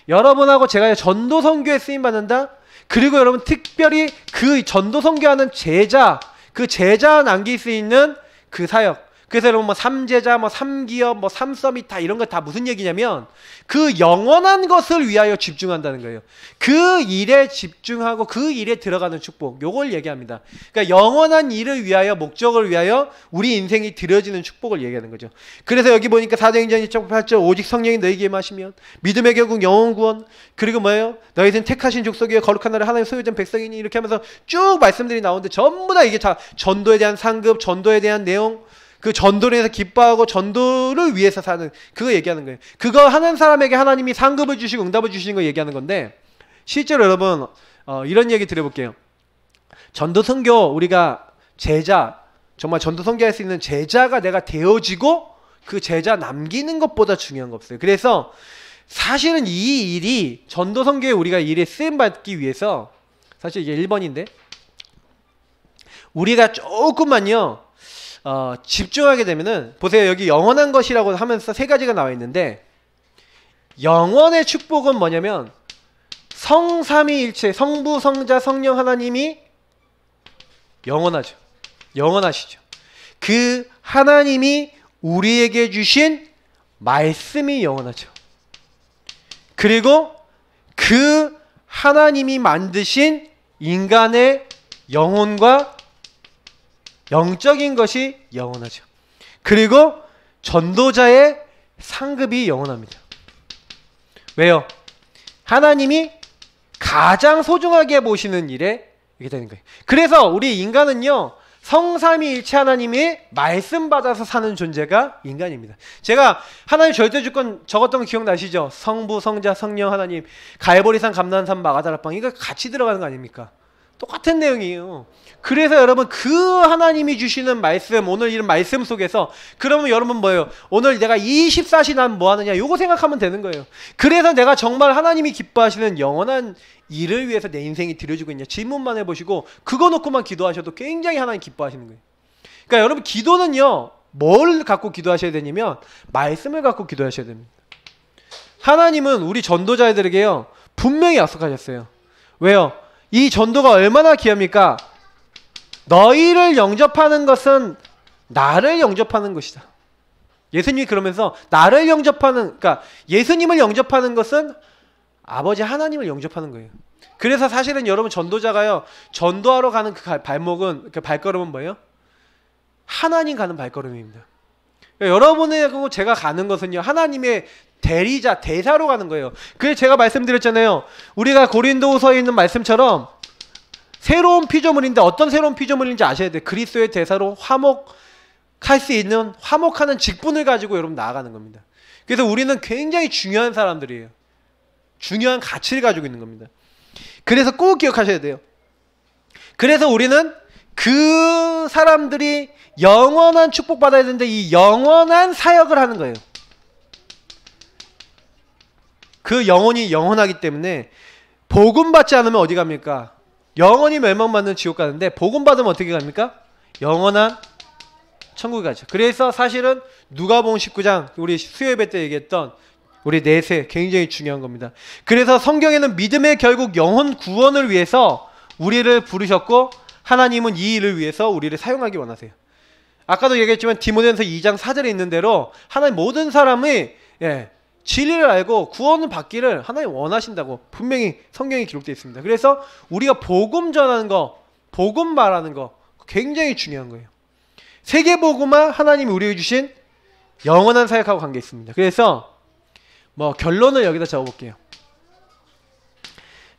여러분하고 제가 전도 선교에 쓰임받는다. 그리고 여러분 특별히 그 전도 선교하는 제자, 그 제자 남길 수 있는 그 사역. 그래서 여러분 뭐 3제자, 뭐 3기업, 뭐 3서밋 다 이런 거 다 무슨 얘기냐면 그 영원한 것을 위하여 집중한다는 거예요. 그 일에 집중하고 그 일에 들어가는 축복, 요걸 얘기합니다. 그러니까 영원한 일을 위하여, 목적을 위하여 우리 인생이 들여지는 축복을 얘기하는 거죠. 그래서 여기 보니까 사도행전 1장 8절 오직 성령이 너희에게 임하시면 믿음의 결국 영원 구원, 그리고 뭐예요? 너희는 택하신 족속이여 거룩한 나라 하나님의 소유된 백성이니, 이렇게 하면서 쭉 말씀들이 나오는데 전부 다 이게 다 전도에 대한 상급, 전도에 대한 내용, 그 전도를 해서 기뻐하고 전도를 위해서 사는, 그거 얘기하는 거예요. 그거 하는 사람에게 하나님이 상급을 주시고 응답을 주시는 거 얘기하는 건데, 실제로 여러분 이런 얘기 드려볼게요. 전도 선교, 우리가 제자, 정말 전도 선교할 수 있는 제자가 내가 되어지고 그 제자 남기는 것보다 중요한 거 없어요. 그래서 사실은 이 일이, 전도 선교에 우리가 일에 쓰임받기 위해서, 사실 이게 1번인데 우리가 조금만요 집중하게 되면은, 보세요. 여기 영원한 것이라고 하면서 세 가지가 나와 있는데, 영원의 축복은 뭐냐면 성삼위일체, 성부, 성자, 성령 하나님이 영원하죠. 영원하시죠. 그 하나님이 우리에게 주신 말씀이 영원하죠. 그리고 그 하나님이 만드신 인간의 영혼과 영적인 것이 영원하죠. 그리고 전도자의 상급이 영원합니다. 왜요? 하나님이 가장 소중하게 보시는 일에 이렇게 되는 거예요. 그래서 우리 인간은요 성삼위일체 하나님의 말씀 받아서 사는 존재가 인간입니다. 제가 하나님 절대주권 적었던 거 기억나시죠? 성부, 성자, 성령 하나님, 갈보리산, 감난산, 마가다락방, 이거 같이 들어가는 거 아닙니까? 똑같은 내용이에요. 그래서 여러분 그 하나님이 주시는 말씀, 오늘 이런 말씀 속에서 그러면 여러분 뭐예요? 오늘 내가 24시 난 뭐 하느냐? 요거 생각하면 되는 거예요. 그래서 내가 정말 하나님이 기뻐하시는 영원한 일을 위해서 내 인생이 들여지고 있냐? 질문만 해보시고 그거 놓고만 기도하셔도 굉장히 하나님 기뻐하시는 거예요. 그러니까 여러분 기도는요, 뭘 갖고 기도하셔야 되냐면 말씀을 갖고 기도하셔야 됩니다. 하나님은 우리 전도자들에게요 분명히 약속하셨어요. 왜요? 이 전도가 얼마나 귀합니까? 너희를 영접하는 것은 나를 영접하는 것이다. 예수님이 그러면서 나를 영접하는, 그러니까 예수님을 영접하는 것은 아버지 하나님을 영접하는 거예요. 그래서 사실은 여러분 전도자가요, 전도하러 가는 그 발목은, 그 발걸음은 뭐예요? 하나님 가는 발걸음입니다. 그러니까 여러분하고 제가 가는 것은요, 하나님의 대리자, 대사로 가는 거예요. 그래서 제가 말씀드렸잖아요. 우리가 고린도후서에 있는 말씀처럼 새로운 피조물인데 어떤 새로운 피조물인지 아셔야 돼요. 그리스도의 대사로 화목할 수 있는, 화목하는 직분을 가지고 여러분 나아가는 겁니다. 그래서 우리는 굉장히 중요한 사람들이에요. 중요한 가치를 가지고 있는 겁니다. 그래서 꼭 기억하셔야 돼요. 그래서 우리는 그 사람들이 영원한 축복받아야 되는데 이 영원한 사역을 하는 거예요. 그 영혼이 영원하기 때문에 복음 받지 않으면 어디 갑니까? 영원히 멸망받는 지옥 가는데 복음 받으면 어떻게 갑니까? 영원한 천국에 가죠. 그래서 사실은 누가복음 19장 우리 수요예배 때 얘기했던 우리 내세 굉장히 중요한 겁니다. 그래서 성경에는 믿음의 결국 영혼 구원을 위해서 우리를 부르셨고 하나님은 이 일을 위해서 우리를 사용하기 원하세요. 아까도 얘기했지만 디모데전서 2장 4절에 있는 대로 하나님 모든 사람이 진리를 알고 구원을 받기를 하나님 원하신다고 분명히 성경에 기록되어 있습니다. 그래서 우리가 복음 전하는 거, 복음 말하는 거 굉장히 중요한 거예요. 세계복음화 하나님이 우리에게 주신 영원한 사역하고 관계 있습니다. 그래서 뭐 결론을 여기다 적어볼게요.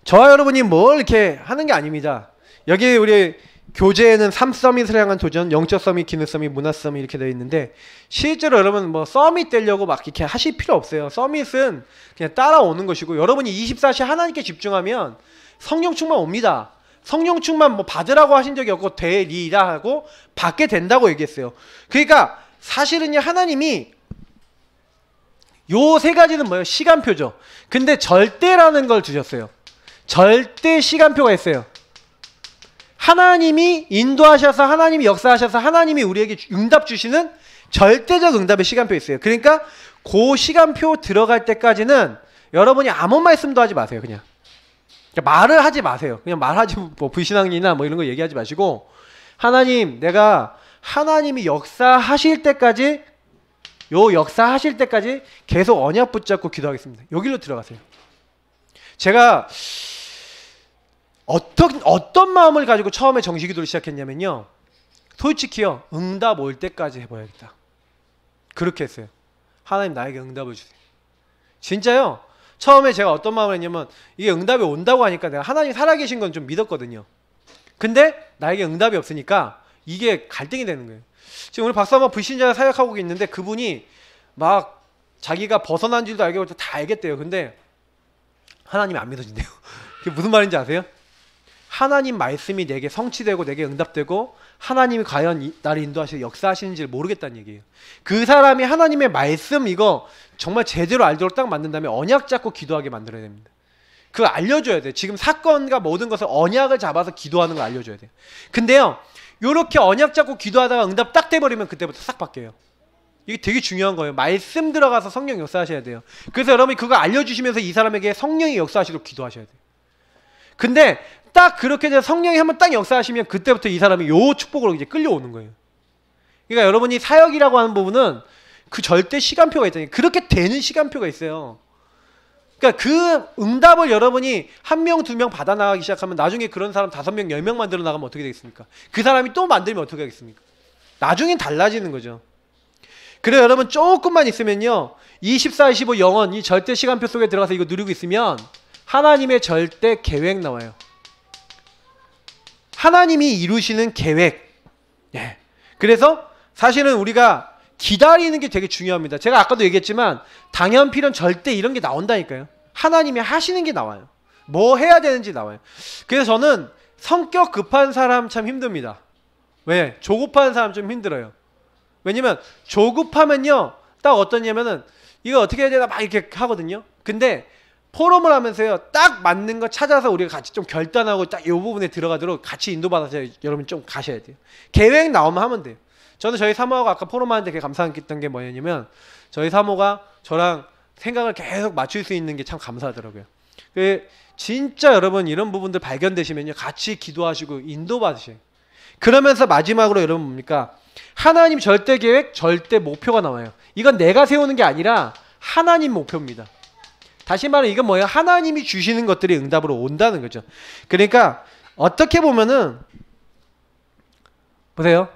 저와 여러분이 뭘 이렇게 하는 게 아닙니다. 여기 우리 교재에는 3서밋을 향한 도전, 영적 서밋, 기능 서밋, 문화 서밋 이렇게 되어 있는데 실제로 여러분 뭐 서밋 되려고 막 이렇게 하실 필요 없어요. 서밋은 그냥 따라오는 것이고 여러분이 24시 하나님께 집중하면 성령 충만 옵니다. 성령 충만 뭐 받으라고 하신 적이 없고 되리라 하고 받게 된다고 얘기했어요. 그러니까 사실은요 하나님이 요 세 가지는 뭐예요? 시간표죠. 근데 절대라는 걸 주셨어요. 절대 시간표가 있어요. 하나님이 인도하셔서 하나님이 역사하셔서 하나님이 우리에게 응답 주시는 절대적 응답의 시간표 있어요. 그러니까 그 시간표 들어갈 때까지는 여러분이 아무 말씀도 하지 마세요. 그냥 말을 하지 마세요. 그냥 말하지 뭐 불신앙이나 뭐 이런 거 얘기하지 마시고 하나님 내가 하나님이 역사하실 때까지 역사하실 때까지 계속 언약 붙잡고 기도하겠습니다. 여기로 들어가세요. 제가 어떤 마음을 가지고 처음에 정식기도를 시작했냐면요. 솔직히요. 응답 올 때까지 해봐야겠다. 그렇게 했어요. 하나님 나에게 응답을 주세요. 진짜요. 처음에 제가 어떤 마음을 했냐면 이게 응답이 온다고 하니까 내가 하나님 살아계신 건 좀 믿었거든요. 근데 나에게 응답이 없으니까 이게 갈등이 되는 거예요. 지금 오늘 박사마 불신자가 사역하고 있는데 그분이 막 자기가 벗어난 줄도 알고 다 알겠대요. 근데 하나님이 안 믿어진대요. 그게 무슨 말인지 아세요? 하나님 말씀이 내게 성취되고 내게 응답되고 하나님이 과연 나를 인도하시고 역사하시는지를 모르겠다는 얘기예요. 그 사람이 하나님의 말씀 이거 정말 제대로 알도록 딱 만든다면 언약 잡고 기도하게 만들어야 됩니다. 그거 알려줘야 돼요. 지금 사건과 모든 것을 언약을 잡아서 기도하는 걸 알려줘야 돼요. 근데요 요렇게 언약 잡고 기도하다가 응답 딱 돼버리면 그때부터 싹 바뀌어요. 이게 되게 중요한 거예요. 말씀 들어가서 성령 역사하셔야 돼요. 그래서 여러분이 그거 알려주시면서 이 사람에게 성령이 역사하시도록 기도하셔야 돼요. 근데 딱 그렇게 돼서 성령이 한번 딱 역사하시면 그때부터 이 사람이 요 축복으로 이제 끌려오는 거예요. 그러니까 여러분이 사역이라고 하는 부분은 그 절대 시간표가 있잖아요. 그렇게 되는 시간표가 있어요. 그러니까 그 응답을 여러분이 1명, 2명 받아 나가기 시작하면 나중에 그런 사람 5명, 10명 만들어 나가면 어떻게 되겠습니까? 그 사람이 또 만들면 어떻게 하겠습니까? 나중엔 달라지는 거죠. 그래서 여러분 조금만 있으면요 24, 25 영원 이 절대 시간표 속에 들어가서 이거 누리고 있으면 하나님의 절대 계획 나와요. 하나님이 이루시는 계획. 예. 그래서 사실은 우리가 기다리는 게 되게 중요합니다. 제가 아까도 얘기했지만 당연 필연 절대 이런 게 나온다니까요. 하나님이 하시는 게 나와요. 뭐 해야 되는지 나와요. 그래서 저는 성격 급한 사람 참 힘듭니다. 왜? 조급한 사람 좀 힘들어요. 왜냐면 조급하면요 딱 어떠냐면은 이거 어떻게 해야 되나 막 이렇게 하거든요. 근데 포럼을 하면서요 딱 맞는 거 찾아서 우리가 같이 좀 결단하고 딱 이 부분에 들어가도록 같이 인도받아서 여러분 좀 가셔야 돼요. 계획 나오면 하면 돼요. 저는 저희 사모하고 아까 포럼 하는데 되게 감사했던 게 뭐냐면 저희 사모가 저랑 생각을 계속 맞출 수 있는 게 참 감사하더라고요. 진짜 여러분 이런 부분들 발견되시면요 같이 기도하시고 인도받으셔요. 그러면서 마지막으로 여러분 뭡니까? 하나님 절대 계획, 절대 목표가 나와요. 이건 내가 세우는 게 아니라 하나님 목표입니다. 다시 말해 이건 뭐예요? 하나님이 주시는 것들이 응답으로 온다는 거죠. 그러니까 어떻게 보면은 보세요.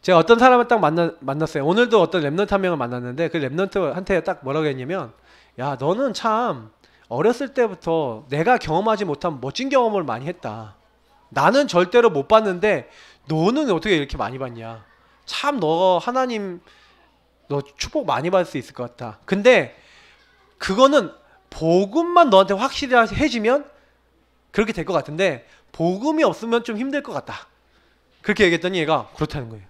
제가 어떤 사람을 딱 만났어요. 오늘도 어떤 랩넌트 한 명을 만났는데 그 랩넌트한테 딱 뭐라고 했냐면 야 너는 참 어렸을 때부터 내가 경험하지 못한 멋진 경험을 많이 했다. 나는 절대로 못 봤는데 너는 어떻게 이렇게 많이 봤냐. 참 너 하나님 너 축복 많이 받을 수 있을 것 같다. 근데 그거는 복음만 너한테 확실히 해지면 그렇게 될 것 같은데 복음이 없으면 좀 힘들 것 같다. 그렇게 얘기했더니 얘가 그렇다는 거예요.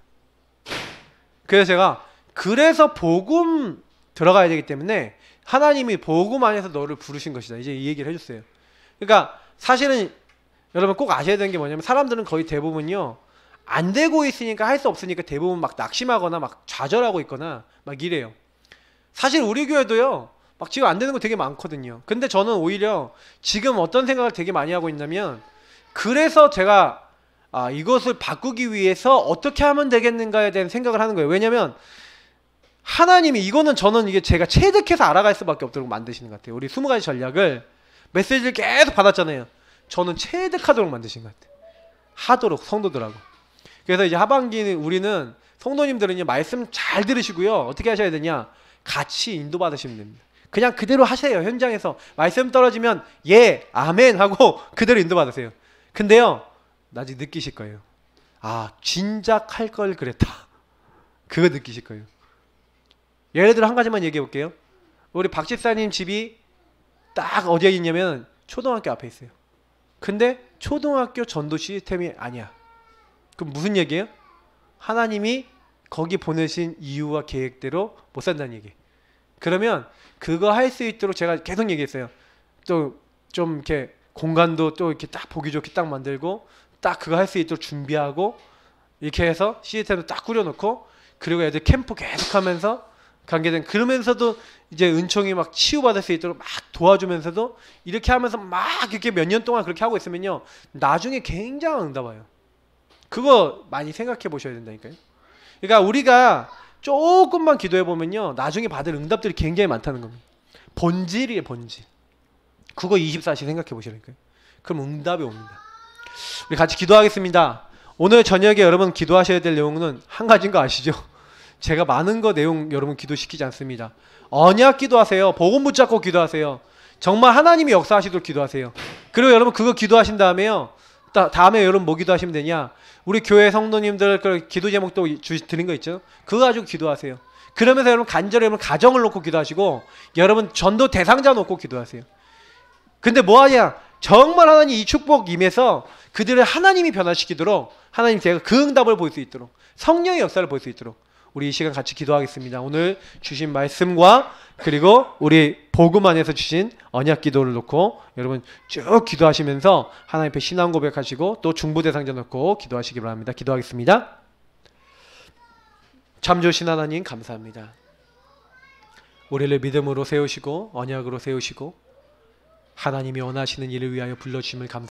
그래서 제가 그래서 복음 들어가야 되기 때문에 하나님이 복음 안에서 너를 부르신 것이다. 이제 이 얘기를 해줬어요. 그러니까 사실은 여러분 꼭 아셔야 되는 게 뭐냐면 사람들은 거의 대부분요 안 되고 있으니까 할 수 없으니까 대부분 막 낙심하거나 막 좌절하고 있거나 막 이래요. 사실 우리 교회도요 막 지금 안 되는 거 되게 많거든요. 근데 저는 오히려 지금 어떤 생각을 되게 많이 하고 있냐면 그래서 제가 이것을 바꾸기 위해서 어떻게 하면 되겠는가에 대한 생각을 하는 거예요. 왜냐면 하나님이 이거는 저는 이게 제가 체득해서 알아갈 수밖에 없도록 만드시는 것 같아요. 우리 20가지 전략을 메시지를 계속 받았잖아요. 저는 체득하도록 만드신 것 같아요. 하도록 성도들하고. 그래서 이제 하반기는 우리는 성도님들은 말씀 잘 들으시고요. 어떻게 하셔야 되냐? 같이 인도받으시면 됩니다. 그냥 그대로 하세요. 현장에서 말씀 떨어지면 예, 아멘 하고 그대로 인도받으세요. 근데요 나중에 느끼실 거예요. 아 진작 할 걸 그랬다. 그거 느끼실 거예요. 예를 들어 한 가지만 얘기해 볼게요. 우리 박 집사님 집이 딱 어디에 있냐면 초등학교 앞에 있어요. 근데 초등학교 전도 시스템이 아니야. 그럼 무슨 얘기예요? 하나님이 거기 보내신 이유와 계획대로 못 산다는 얘기. 그러면 그거 할 수 있도록 제가 계속 얘기했어요. 또 좀 이렇게 공간도 또 이렇게 딱 보기 좋게 딱 만들고 딱 그거 할 수 있도록 준비하고 이렇게 해서 시스템도 딱 꾸려놓고 그리고 애들 캠프 계속하면서 관계된 그러면서도 이제 은총이 막 치유받을 수 있도록 막 도와주면서도 이렇게 하면서 막 이렇게 몇 년 동안 그렇게 하고 있으면요 나중에 굉장한 응답 와요. 그거 많이 생각해 보셔야 된다니까요. 그러니까 우리가 조금만 기도해 보면요 나중에 받을 응답들이 굉장히 많다는 겁니다. 본질이에요. 본질. 그거 24시 생각해 보시라니까요. 그럼 응답이 옵니다. 우리 같이 기도하겠습니다. 오늘 저녁에 여러분 기도하셔야 될 내용은 한 가지인 거 아시죠? 제가 많은 거 내용 여러분 기도시키지 않습니다. 언약 기도하세요. 복음 붙잡고 기도하세요. 정말 하나님이 역사하시도록 기도하세요. 그리고 여러분 그거 기도하신 다음에요. 다음에 여러분 뭐 기도하시면 되냐? 우리 교회 성도님들 그 기도 제목도 드린 거 있죠? 그거 가지고 기도하세요. 그러면서 여러분 간절히 여러분 가정을 놓고 기도하시고 여러분 전도 대상자 놓고 기도하세요. 근데 뭐 하냐? 정말 하나님 이 축복 임해서 그들을 하나님이 변화시키도록 하나님 제가 그 응답을 볼 수 있도록 성령의 역사를 볼 수 있도록 우리 이 시간 같이 기도하겠습니다. 오늘 주신 말씀과 그리고 우리 복음 안에서 주신 언약 기도를 놓고 여러분 쭉 기도하시면서 하나님 앞에 신앙 고백하시고 또 중보 대상자 놓고 기도하시기 바랍니다. 기도하겠습니다. 참 좋으신 하나님 감사합니다. 우리를 믿음으로 세우시고 언약으로 세우시고 하나님이 원하시는 일을 위하여 불러주심을 감사합니다.